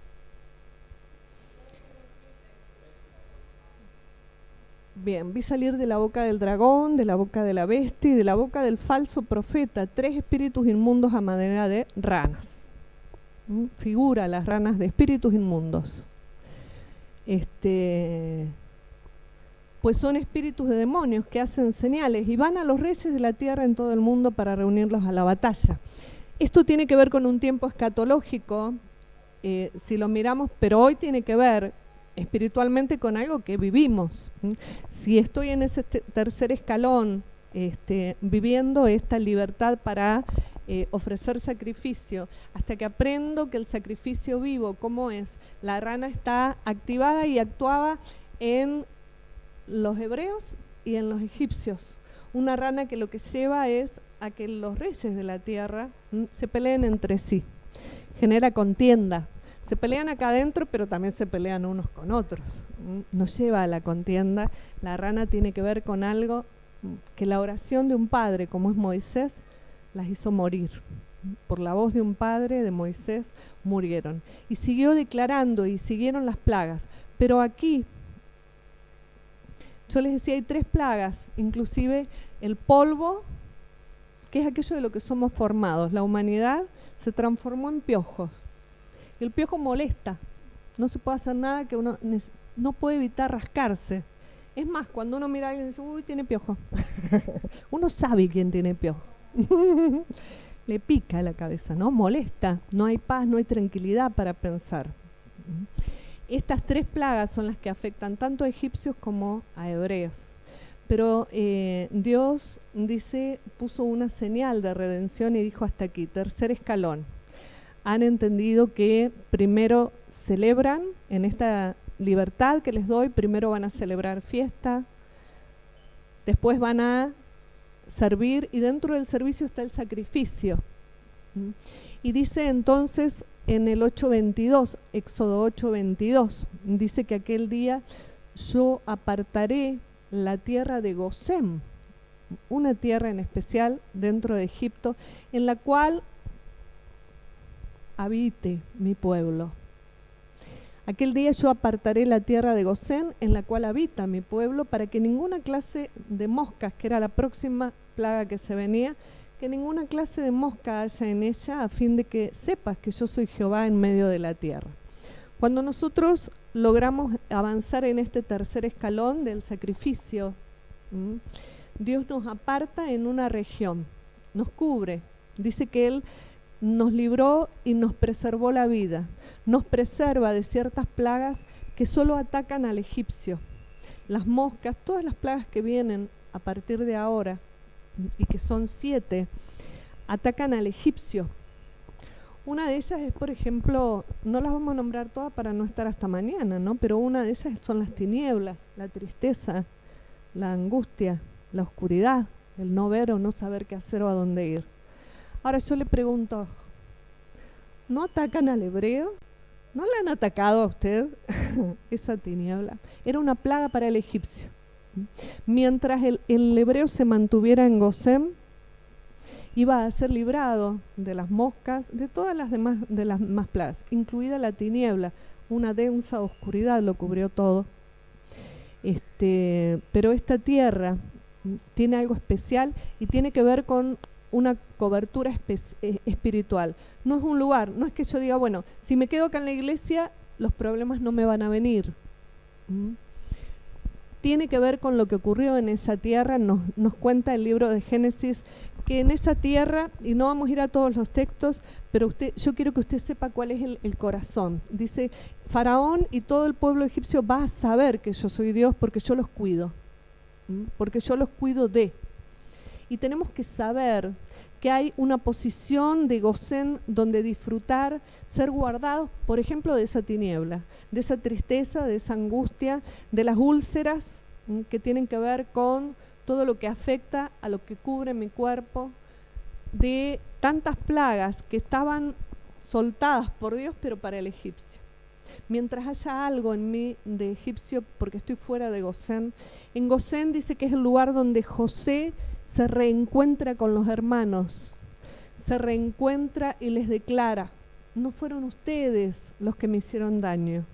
Bien, vi salir de la boca del dragón, de la boca de la bestia y de la boca del falso profeta 3 espíritus inmundos a manera de ranas. Figura las ranas de espíritus inmundos. Pues son espíritus de demonios que hacen señales y van a los reyes de la tierra en todo el mundo para reunirlos a la batalla. Esto tiene que ver con un tiempo escatológico, si lo miramos, pero hoy tiene que ver espiritualmente con algo que vivimos. Si estoy en ese tercer escalón, viviendo esta libertad para ofrecer sacrificio, hasta que aprendo que el sacrificio vivo, ¿cómo es? La rana está activada y actuaba en los hebreos y en los egipcios. Una rana que lo que lleva es a que los reyes de la tierra se peleen entre sí. Genera contienda. Se pelean acá adentro, pero también se pelean unos con otros. Nos lleva a la contienda. La rana tiene que ver con algo que la oración de un padre, como es Moisés, las hizo morir. Por la voz de un padre, de Moisés, murieron. Y siguió declarando y siguieron las plagas. Pero aquí, yo les decía, hay 3 plagas, inclusive el polvo, que es aquello de lo que somos formados. La humanidad se transformó en piojos. Y el piojo molesta. No se puede hacer nada que uno no puede evitar rascarse. Es más, cuando uno mira a alguien y dice, uy, tiene piojo. Uno sabe quién tiene piojo. Le pica la cabeza, ¿no? Molesta. No hay paz, no hay tranquilidad para pensar. Estas 3 plagas son las que afectan tanto a egipcios como a hebreos. Pero Dios puso una señal de redención y dijo hasta aquí, tercer escalón. Han entendido que primero celebran en esta libertad que les doy, primero van a celebrar fiesta, después van a servir y dentro del servicio está el sacrificio. Y dice entonces en el 8:22, Éxodo 8:22, dice que aquel día yo apartaré la tierra de Gosén, una tierra en especial dentro de Egipto, en la cual habite mi pueblo. Aquel día yo apartaré la tierra de Gosén en la cual habita mi pueblo para que ninguna clase de moscas, que era la próxima plaga que se venía, que ninguna clase de mosca haya en ella, a fin de que sepas que yo soy Jehová en medio de la tierra. Cuando nosotros logramos avanzar en este tercer escalón del sacrificio, Dios nos aparta en una región, nos cubre. Dice que Él nos libró y nos preservó la vida. Nos preserva de ciertas plagas que solo atacan al egipcio. Las moscas, todas las plagas que vienen a partir de ahora, y que son 7, atacan al egipcio. Una de ellas es, por ejemplo, no las vamos a nombrar todas para no estar hasta mañana, ¿no? Pero una de ellas son las tinieblas, la tristeza, la angustia, la oscuridad, el no ver o no saber qué hacer o a dónde ir. Ahora yo le pregunto, ¿no atacan al hebreo? ¿No le han atacado a usted esa tiniebla? Era una plaga para el egipcio. Mientras el hebreo se mantuviera en Gosén, iba a ser librado de las moscas, de todas las demás de las más plagas, incluida la tiniebla. Una densa oscuridad lo cubrió todo. Pero esta tierra tiene algo especial y tiene que ver con una cobertura espiritual. No es un lugar, no es que yo diga, bueno, si me quedo acá en la iglesia, los problemas no me van a venir. Tiene que ver con lo que ocurrió en esa tierra. Nos cuenta el libro de Génesis que en esa tierra, y no vamos a ir a todos los textos, pero yo quiero que usted sepa cuál es el corazón. Dice, Faraón y todo el pueblo egipcio va a saber que yo soy Dios porque yo los cuido. Porque yo los cuido de. Y tenemos que saber que hay una posición de Gosén donde disfrutar, ser guardados, por ejemplo, de esa tiniebla, de esa tristeza, de esa angustia, de las úlceras que tienen que ver con todo lo que afecta a lo que cubre mi cuerpo, de tantas plagas que estaban soltadas por Dios, pero para el egipcio. Mientras haya algo en mí de egipcio, porque estoy fuera de Gosén, en Gosén dice que es el lugar donde José se reencuentra con los hermanos, se reencuentra y les declara: no fueron ustedes los que me hicieron daño.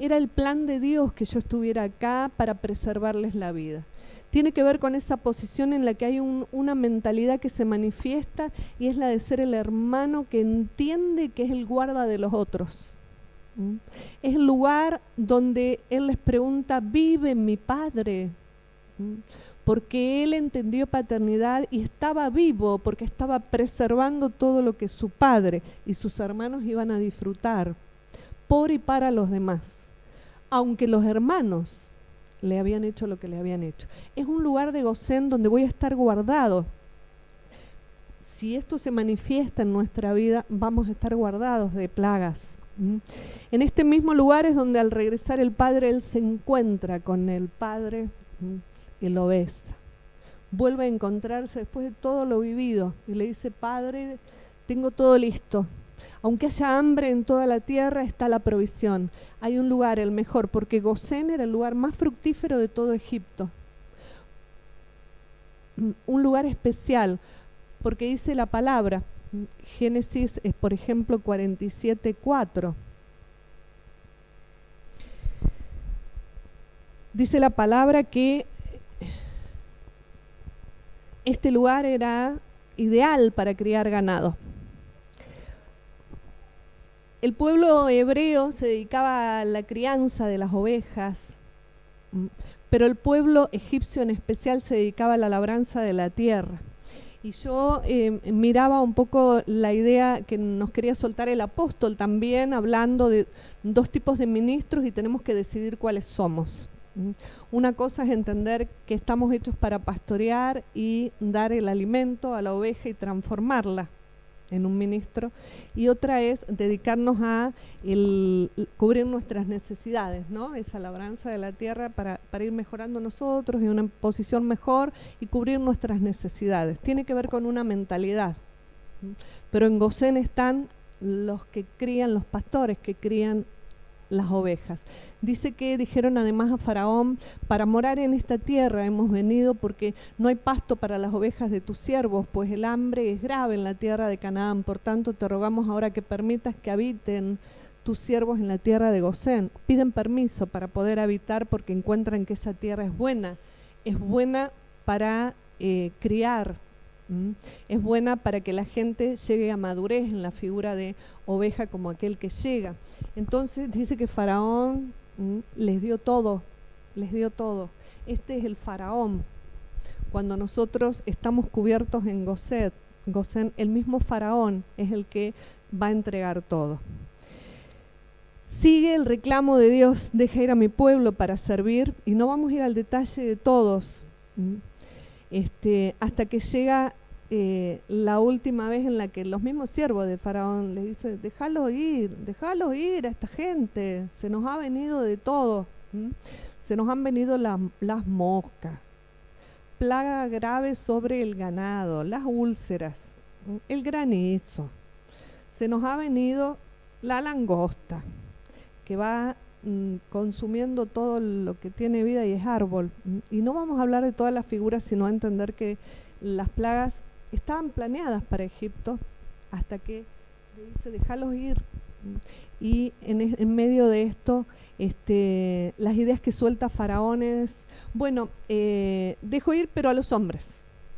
Era el plan de Dios que yo estuviera acá para preservarles la vida. Tiene que ver con esa posición en la que hay una mentalidad que se manifiesta, y es la de ser el hermano que entiende que es el guarda de los otros. Es el lugar donde Él les pregunta: ¿vive mi Padre? Porque Él entendió paternidad y estaba vivo, porque estaba preservando todo lo que su Padre y sus hermanos iban a disfrutar por y para los demás, aunque los hermanos le habían hecho lo que le habían hecho. Es un lugar de Gosén donde voy a estar guardado. Si esto se manifiesta en nuestra vida, vamos a estar guardados de plagas. En este mismo lugar es donde al regresar el Padre, Él se encuentra con el Padre y lo besa. Vuelve a encontrarse después de todo lo vivido y le dice: Padre, tengo todo listo. Aunque haya hambre en toda la tierra, está la provisión. Hay un lugar, el mejor, porque Gosén era el lugar más fructífero de todo Egipto. Un lugar especial, porque dice la palabra, Génesis, por ejemplo, 47:4. Dice la palabra que este lugar era ideal para criar ganado. El pueblo hebreo se dedicaba a la crianza de las ovejas, pero el pueblo egipcio en especial se dedicaba a la labranza de la tierra. Y yo miraba un poco la idea que nos quería soltar el apóstol también, hablando de dos tipos de ministros, y tenemos que decidir cuáles somos. Una cosa es entender que estamos hechos para pastorear y dar el alimento a la oveja y transformarla en un ministro, y otra es dedicarnos a cubrir nuestras necesidades, ¿no? Esa labranza de la tierra para ir mejorando nosotros en una posición mejor y cubrir nuestras necesidades. Tiene que ver con una mentalidad. Pero en Gosén están los que crían, los pastores que crían las ovejas. Dice que dijeron además a Faraón: para morar en esta tierra hemos venido, porque no hay pasto para las ovejas de tus siervos, pues el hambre es grave en la tierra de Canaán. Por tanto, te rogamos ahora que permitas que habiten tus siervos en la tierra de Gosén. Piden permiso para poder habitar, porque encuentran que esa tierra es buena para criar. Es buena para que la gente llegue a madurez en la figura de oveja, como aquel que llega. Entonces dice que Faraón les dio todo. Este es el Faraón. Cuando nosotros estamos cubiertos en Gosén, el mismo Faraón es el que va a entregar todo. Sigue el reclamo de Dios: deja ir a mi pueblo para servir, y no vamos a ir al detalle de todos, hasta que llega la última vez en la que los mismos siervos de Faraón les dicen: déjalos ir a esta gente, se nos ha venido de todo, se nos han venido las moscas, plaga grave sobre el ganado, las úlceras, el granizo, se nos ha venido la langosta, que va consumiendo todo lo que tiene vida y es árbol. Y no vamos a hablar de todas las figuras, sino a entender que las plagas estaban planeadas para Egipto, hasta que dice: déjalos ir. Y en medio de esto, las ideas que suelta Faraón es: bueno, dejo ir, pero a los hombres,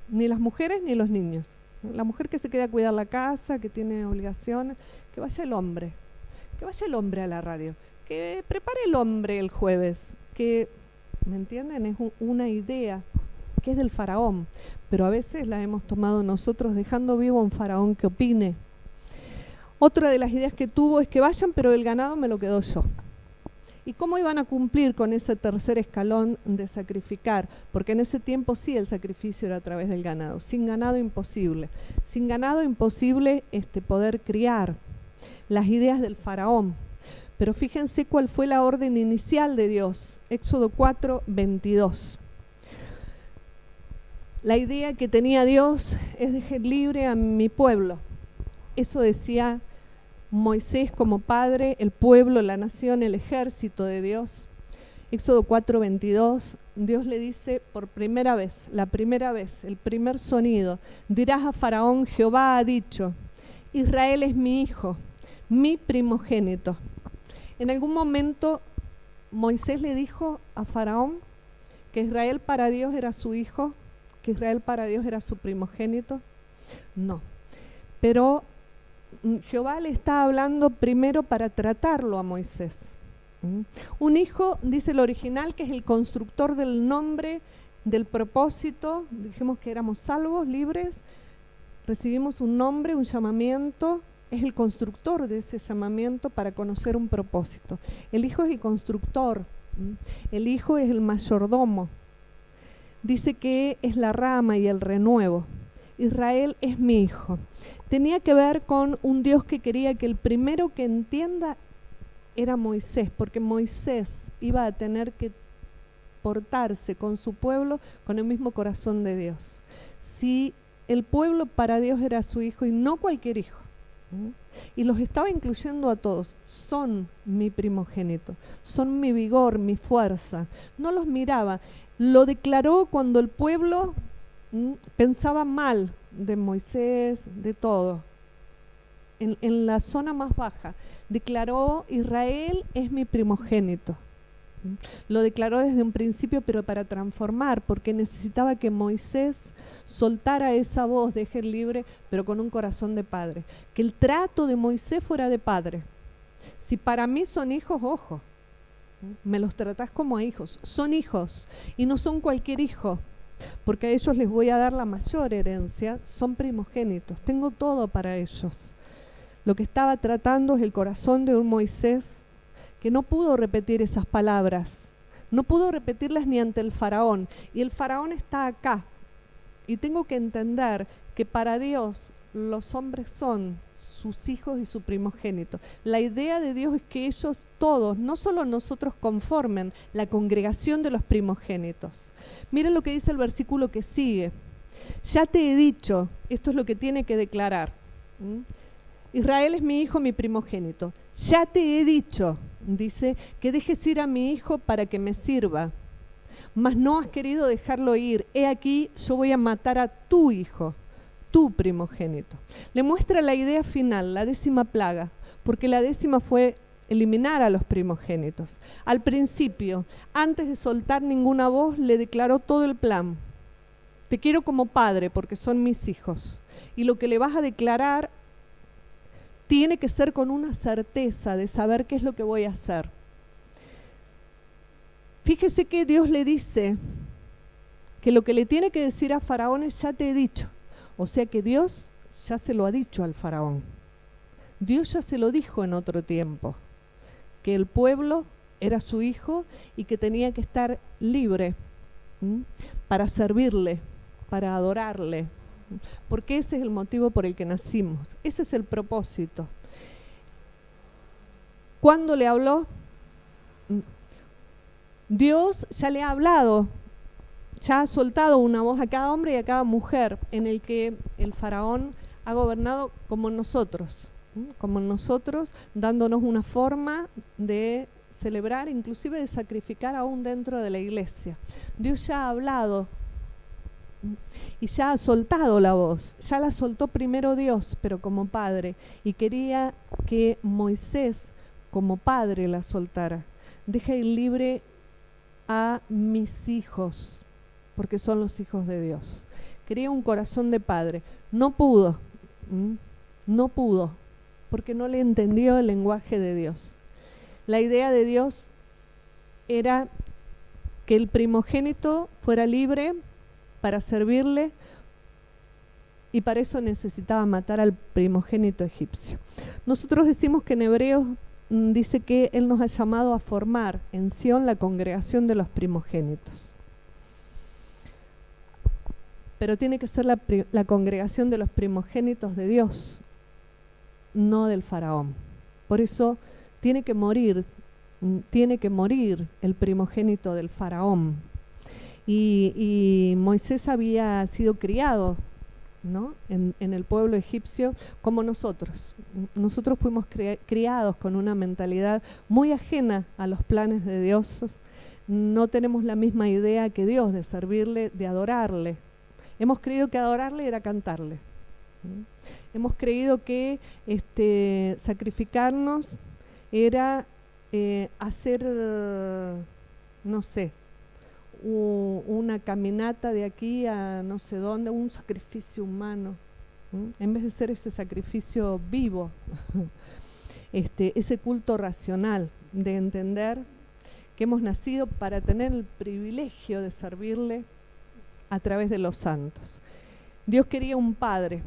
ni las mujeres ni los niños. La mujer que se queda a cuidar la casa, que tiene obligaciones, que vaya el hombre a la radio, que prepare el hombre el jueves, que, ¿me entienden? Es una idea que es del Faraón, pero a veces la hemos tomado nosotros, dejando vivo a un Faraón que opine. Otra de las ideas que tuvo es que vayan, pero el ganado me lo quedo yo. ¿Y cómo iban a cumplir con ese tercer escalón de sacrificar? Porque en ese tiempo sí el sacrificio era a través del ganado. Sin ganado imposible. Sin ganado imposible poder criar. Las ideas del Faraón. Pero fíjense cuál fue la orden inicial de Dios. Éxodo 4:22. La idea que tenía Dios es: dejar libre a mi pueblo. Eso decía Moisés como padre, el pueblo, la nación, el ejército de Dios. Éxodo 4:22, Dios le dice por primera vez, la primera vez, el primer sonido, dirás a Faraón, Jehová ha dicho, Israel es mi hijo, mi primogénito. En algún momento Moisés le dijo a Faraón que Israel para Dios era su hijo, que Israel para Dios era su primogénito. No, pero Jehová le está hablando primero para tratarlo a Moisés. Un hijo, dice el original, que es el constructor del nombre, del propósito. Dijimos que éramos salvos, libres, recibimos un nombre, un llamamiento, es el constructor de ese llamamiento para conocer un propósito. El hijo es el constructor, el hijo es el mayordomo. Dice que es la rama y el renuevo. Israel es mi hijo. Tenía que ver con un Dios que quería que el primero que entienda era Moisés, porque Moisés iba a tener que portarse con su pueblo con el mismo corazón de Dios. Si el pueblo para Dios era su hijo y no cualquier hijo, y los estaba incluyendo a todos, son mi primogénito, son mi vigor, mi fuerza. No los miraba, lo declaró cuando el pueblo pensaba mal de Moisés, de todo. En la zona más baja, declaró Israel es mi primogénito. Lo declaró desde un principio, pero para transformar, porque necesitaba que Moisés soltara esa voz de Ejer libre, pero con un corazón de padre. Que el trato de Moisés fuera de padre. Si para mí son hijos, ojo, me los tratás como a hijos. Son hijos y no son cualquier hijo, porque a ellos les voy a dar la mayor herencia. Son primogénitos, tengo todo para ellos. Lo que estaba tratando es el corazón de un Moisés que no pudo repetir esas palabras, no pudo repetirlas ni ante el faraón, y el faraón está acá, y tengo que entender que para Dios los hombres son sus hijos y su primogénito. La idea de Dios es que ellos todos, no solo nosotros, conformen la congregación de los primogénitos. Miren lo que dice el versículo que sigue. Ya te he dicho, esto es lo que tiene que declarar. Israel es mi hijo, mi primogénito. Ya te he dicho, dice, que dejes ir a mi hijo para que me sirva. Mas no has querido dejarlo ir. He aquí, yo voy a matar a tu hijo, tu primogénito. Le muestra la idea final, la 10ª plaga, porque la 10ª fue eliminar a los primogénitos. Al principio, antes de soltar ninguna voz, le declaró todo el plan. Te quiero como padre porque son mis hijos. Y lo que le vas a declarar tiene que ser con una certeza de saber qué es lo que voy a hacer. Fíjese que Dios le dice que lo que le tiene que decir a Faraón es ya te he dicho. O sea que Dios ya se lo ha dicho al Faraón. Dios ya se lo dijo en otro tiempo, que el pueblo era su hijo y que tenía que estar libre para servirle, para adorarle. Porque ese es el motivo por el que nacimos, ese es el propósito. ¿Cuándo le habló? Dios ya le ha hablado, ya ha soltado una voz a cada hombre y a cada mujer, en el que el faraón ha gobernado como nosotros, dándonos una forma de celebrar, inclusive de sacrificar aún dentro de la iglesia. Dios ya ha hablado y ya ha soltado la voz, ya la soltó primero Dios, pero como padre, y quería que Moisés como padre la soltara. Deja ir libre a mis hijos, porque son los hijos de Dios. Quería un corazón de padre. No pudo, porque no le entendió el lenguaje de Dios. La idea de Dios era que el primogénito fuera libre para servirle, y para eso necesitaba matar al primogénito egipcio. Nosotros decimos que en Hebreos dice que Él nos ha llamado a formar en Sión la congregación de los primogénitos. Pero tiene que ser la congregación de los primogénitos de Dios, no del faraón. Por eso tiene que morir el primogénito del faraón. Y Moisés había sido criado, ¿no?, en el pueblo egipcio como nosotros. Nosotros fuimos criados con una mentalidad muy ajena a los planes de Dios, no tenemos la misma idea que Dios de servirle, de adorarle. Hemos creído que adorarle era cantarle. Hemos creído que sacrificarnos era hacer, no sé, una caminata de aquí a no sé dónde, un sacrificio humano, en vez de ser ese sacrificio vivo, ese culto racional de entender que hemos nacido para tener el privilegio de servirle a través de los santos. Dios quería un padre.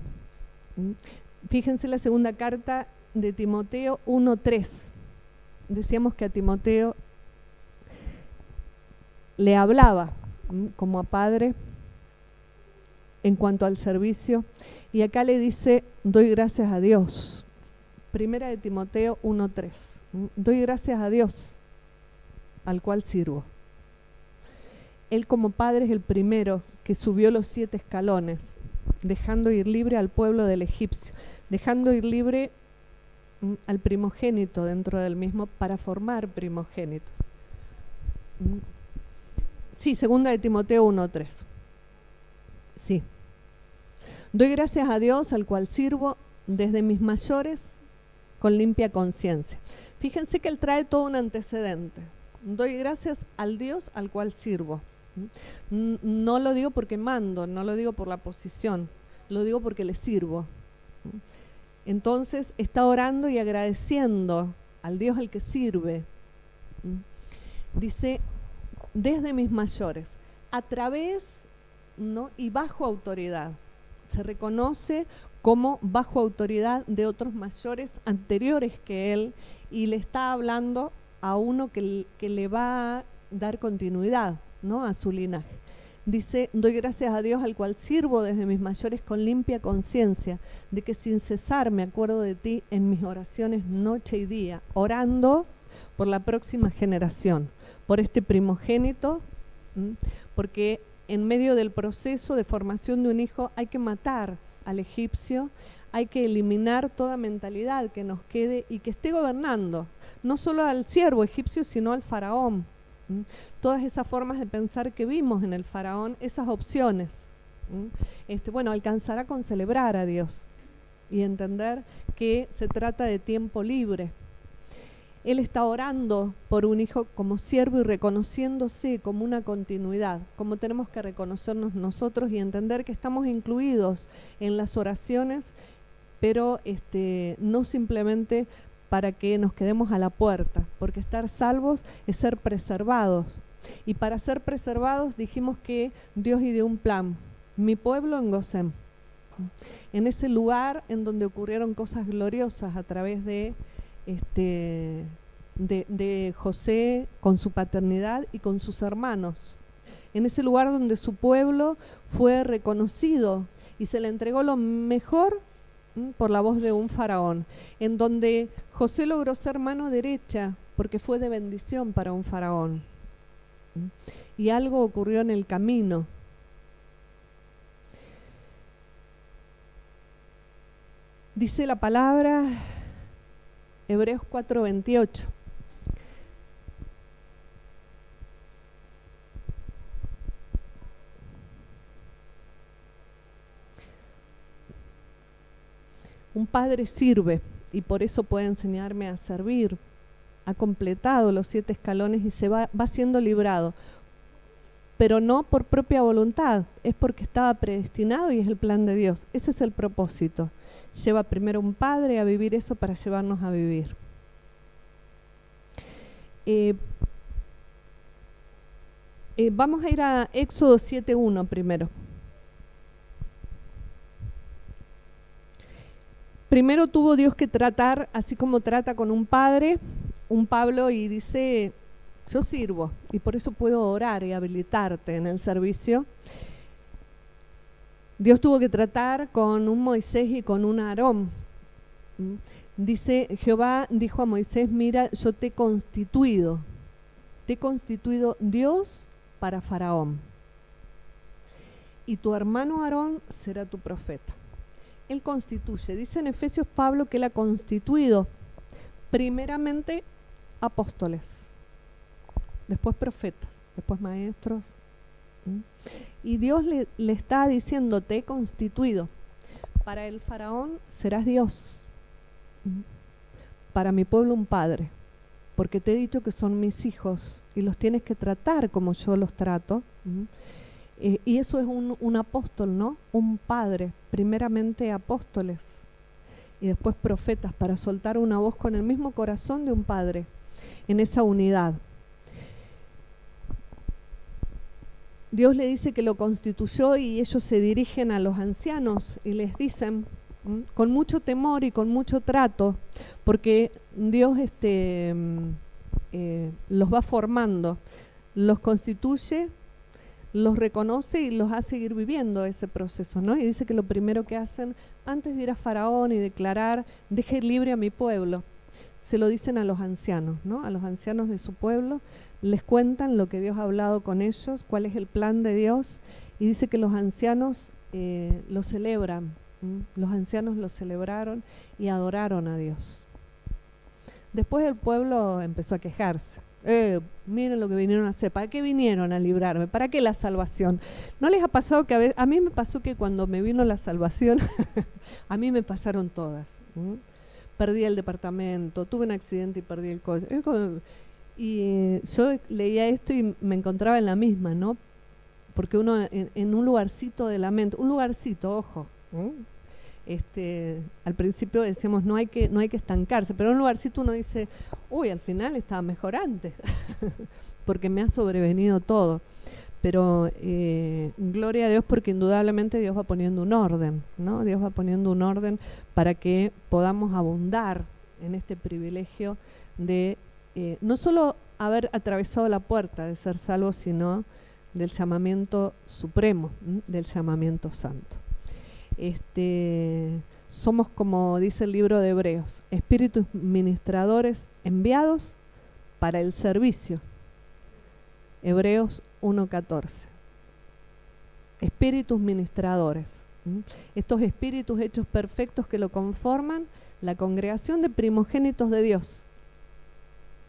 Fíjense la segunda carta de Timoteo 1:3. Decíamos que a Timoteo le hablaba como a padre en cuanto al servicio, y acá le dice: doy gracias a Dios. Primera de Timoteo 1:3. Doy gracias a Dios, al cual sirvo. Él como padre es el primero que subió los 7 escalones, dejando ir libre al pueblo del egipcio, dejando ir libre al primogénito dentro del mismo para formar primogénitos. Sí, segunda de Timoteo 1:3. Sí. Doy gracias a Dios, al cual sirvo desde mis mayores con limpia conciencia. Fíjense que él trae todo un antecedente. Doy gracias al Dios al cual sirvo. No lo digo porque mando, no lo digo por la posición, lo digo porque le sirvo. Entonces está orando y agradeciendo al Dios al que sirve. Dice: desde mis mayores, a través, ¿no?, y bajo autoridad. Se reconoce como bajo autoridad de otros mayores anteriores que él, y le está hablando a uno que le va a dar continuidad, ¿no?, a su linaje. Dice: doy gracias a Dios, al cual sirvo desde mis mayores con limpia conciencia, de que sin cesar me acuerdo de ti en mis oraciones noche y día, orando por la próxima generación, por este primogénito, porque en medio del proceso de formación de un hijo hay que matar al egipcio, hay que eliminar toda mentalidad que nos quede y que esté gobernando, no solo al siervo egipcio, sino al faraón. Todas esas formas de pensar que vimos en el faraón, esas opciones. Alcanzará con celebrar a Dios y entender que se trata de tiempo libre. Él está orando por un hijo como siervo y reconociéndose como una continuidad, como tenemos que reconocernos nosotros y entender que estamos incluidos en las oraciones, pero no simplemente para que nos quedemos a la puerta, porque estar salvos es ser preservados. Y para ser preservados dijimos que Dios ideó un plan: mi pueblo en Gosén, en ese lugar en donde ocurrieron cosas gloriosas a través de José con su paternidad y con sus hermanos, en ese lugar donde su pueblo fue reconocido y se le entregó lo mejor por la voz de un faraón, en donde José logró ser mano derecha porque fue de bendición para un faraón. Y algo ocurrió en el camino. Dice la palabra, Hebreos 4:28. Un padre sirve y por eso puede enseñarme a servir. Ha completado los 7 escalones y se va siendo librado, pero no por propia voluntad, es porque estaba predestinado y es el plan de Dios. Ese es el propósito. Lleva primero un padre a vivir eso para llevarnos a vivir. Vamos a ir a Éxodo 7:1 primero. Primero tuvo Dios que tratar, así como trata con un padre, un Pablo, y dice: yo sirvo y por eso puedo orar y habilitarte en el servicio. Dios tuvo que tratar con un Moisés y con un Aarón. Dice: Jehová dijo a Moisés: mira, yo te he constituido Dios para Faraón, y tu hermano Aarón será tu profeta. Él constituye, dice en Efesios Pablo que él ha constituido primeramente apóstoles, después profetas, después maestros. Y Dios le está diciendo, te he constituido. Para el faraón serás Dios, para mi pueblo un padre, porque te he dicho que son mis hijos y los tienes que tratar como yo los trato. Y eso es un apóstol, ¿no? Un padre, primeramente apóstoles y después profetas, para soltar una voz con el mismo corazón de un padre, en esa unidad. Dios le dice que lo constituyó y ellos se dirigen a los ancianos y les dicen, con mucho temor y con mucho trato, porque Dios los va formando, los constituye, los reconoce y los hace ir viviendo ese proceso, ¿no? Y dice que lo primero que hacen, antes de ir a Faraón y declarar, deje libre a mi pueblo, se lo dicen a los ancianos, ¿no? A los ancianos de su pueblo, les cuentan lo que Dios ha hablado con ellos, cuál es el plan de Dios, y dice que los ancianos lo celebran, los ancianos lo celebraron y adoraron a Dios. Después el pueblo empezó a quejarse. Miren lo que vinieron a hacer, ¿para qué vinieron a librarme? ¿Para qué la salvación? ¿No les ha pasado que a mí me pasó que cuando me vino la salvación, a mí me pasaron todas? Perdí el departamento, tuve un accidente y perdí el coche. Y yo leía esto y me encontraba en la misma, ¿no? Porque uno en un lugarcito de lamento, un lugarcito, ojo, al principio decíamos no hay que estancarse, pero en un lugarcito uno dice, uy, al final estaba mejor antes, porque me ha sobrevenido todo. Pero gloria a Dios, porque indudablemente Dios va poniendo un orden, ¿no? Dios va poniendo un orden para que podamos abundar en este privilegio de no solo haber atravesado la puerta de ser salvos, sino del llamamiento supremo, del llamamiento santo. Somos, como dice el libro de Hebreos, espíritus ministradores enviados para el servicio. Hebreos 1:14. Espíritus ministradores. Estos espíritus hechos perfectos que lo conforman, la congregación de primogénitos de Dios.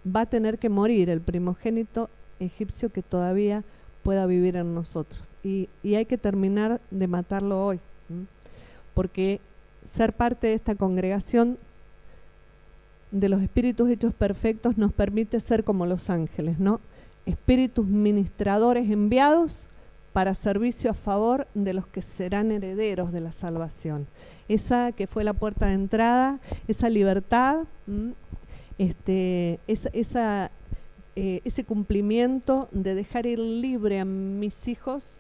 Va a tener que morir el primogénito egipcio que todavía pueda vivir en nosotros. Y hay que terminar de matarlo hoy. Porque ser parte de esta congregación de los espíritus hechos perfectos nos permite ser como los ángeles, ¿no? Espíritus ministradores enviados para servicio a favor de los que serán herederos de la salvación. Esa que fue la puerta de entrada, esa libertad, ese cumplimiento de dejar ir libre a mis hijos.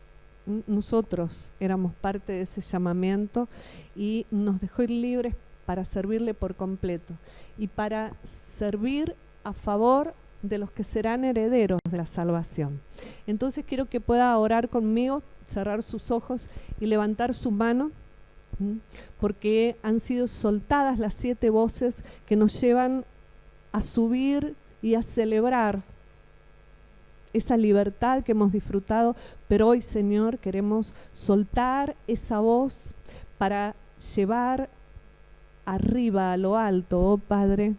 Nosotros éramos parte de ese llamamiento y nos dejó ir libres para servirle por completo y para servir a favor de los que serán herederos de la salvación. Entonces quiero que pueda orar conmigo, cerrar sus ojos y levantar su mano, porque han sido soltadas las 7 voces que nos llevan a subir y a celebrar esa libertad que hemos disfrutado, pero hoy, Señor, queremos soltar esa voz para llevar arriba, a lo alto, oh Padre,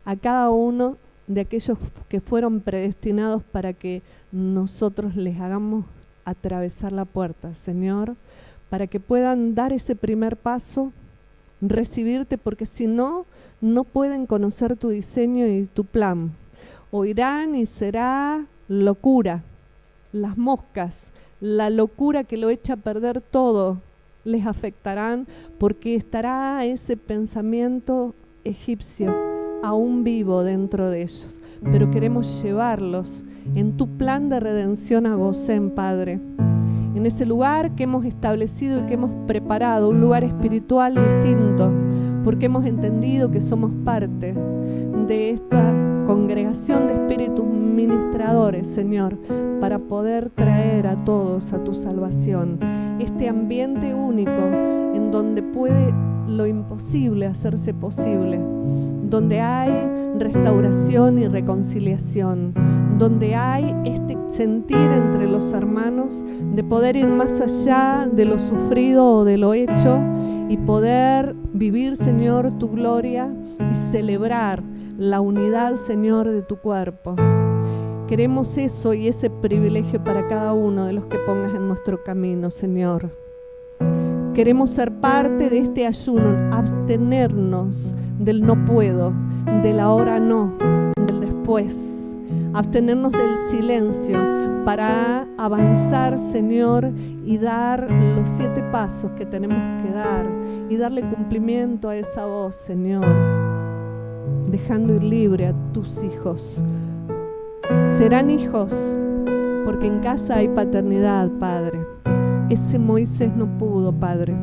a cada uno de aquellos que fueron predestinados para que nosotros les hagamos atravesar la puerta, Señor, para que puedan dar ese primer paso, recibirte, porque si no, no pueden conocer tu diseño y tu plan. Oirán y será locura, las moscas, la locura que lo echa a perder todo, les afectarán, porque estará ese pensamiento egipcio aún vivo dentro de ellos. Pero queremos llevarlos en tu plan de redención a Gosén, Padre, en ese lugar que hemos establecido y que hemos preparado, un lugar espiritual distinto, porque hemos entendido que somos parte de esta congregación de espíritus ministradores, Señor, para poder traer a todos a tu salvación. Este ambiente único en donde puede lo imposible hacerse posible, donde hay restauración y reconciliación, donde hay este sentir entre los hermanos de poder ir más allá de lo sufrido o de lo hecho y poder vivir, Señor, tu gloria y celebrar la unidad, Señor, de tu cuerpo. Queremos eso y ese privilegio para cada uno de los que pongas en nuestro camino, Señor. Queremos ser parte de este ayuno, abstenernos del no puedo, del ahora no, del después. Abstenernos del silencio para avanzar, Señor, y dar los 7 pasos que tenemos que dar y darle cumplimiento a esa voz, Señor, dejando ir libre a tus hijos. Serán hijos porque en casa hay paternidad, Padre. Ese Moisés no pudo, Padre,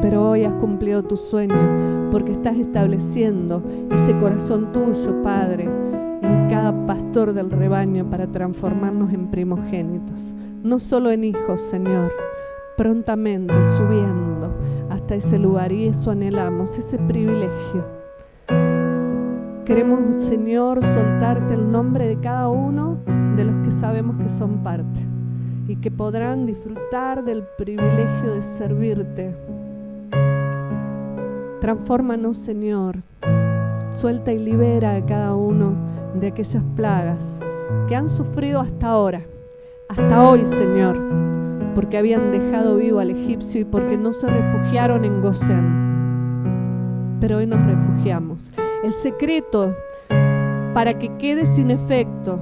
pero hoy has cumplido tu sueño porque estás estableciendo ese corazón tuyo, Padre, en cada pastor del rebaño para transformarnos en primogénitos, no solo en hijos, Señor, prontamente subiendo hasta ese lugar, y eso anhelamos, ese privilegio. Queremos, Señor, soltarte el nombre de cada uno de los que sabemos que son parte y que podrán disfrutar del privilegio de servirte. Transfórmanos, Señor, suelta y libera a cada uno de aquellas plagas que han sufrido hasta ahora, hasta hoy, Señor, porque habían dejado vivo al egipcio y porque no se refugiaron en Gosén. Pero hoy nos refugiamos. El secreto para que quede sin efecto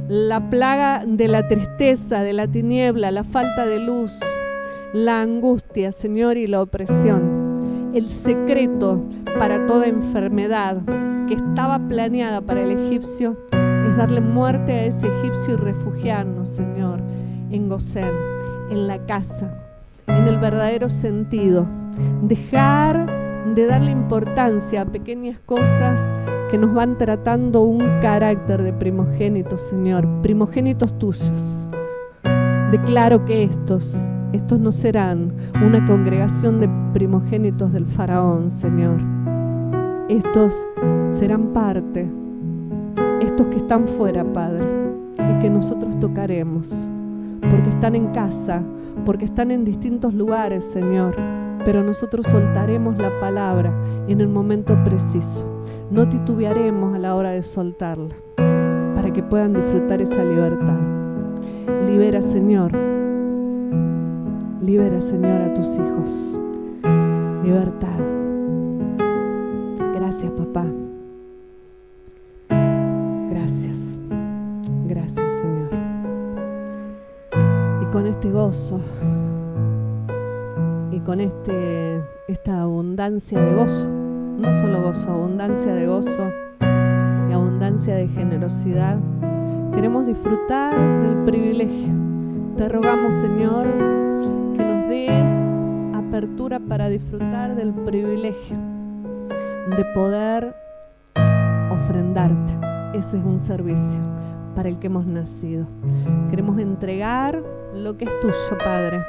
la plaga de la tristeza, de la tiniebla, la falta de luz, la angustia, Señor, y la opresión. El secreto para toda enfermedad que estaba planeada para el egipcio es darle muerte a ese egipcio y refugiarnos, Señor, en Gosén, en la casa, en el verdadero sentido. Dejar de darle importancia a pequeñas cosas que nos van tratando un carácter de primogénitos, Señor, primogénitos tuyos. Declaro que estos no serán una congregación de primogénitos del faraón, Señor. Estos serán parte, estos que están fuera, Padre, y que nosotros tocaremos, porque están en casa, porque están en distintos lugares, Señor, pero nosotros soltaremos la palabra en el momento preciso. No titubearemos a la hora de soltarla, para que puedan disfrutar esa libertad. Libera, Señor, a tus hijos. Libertad. Gracias, papá. Gracias, Señor. Y con este gozo y con esta abundancia de gozo, no solo gozo, abundancia de gozo y abundancia de generosidad, queremos disfrutar del privilegio. Te rogamos, Señor, que nos des apertura para disfrutar del privilegio de poder ofrendarte. Ese es un servicio para el que hemos nacido. Queremos entregar lo que es tuyo, Padre,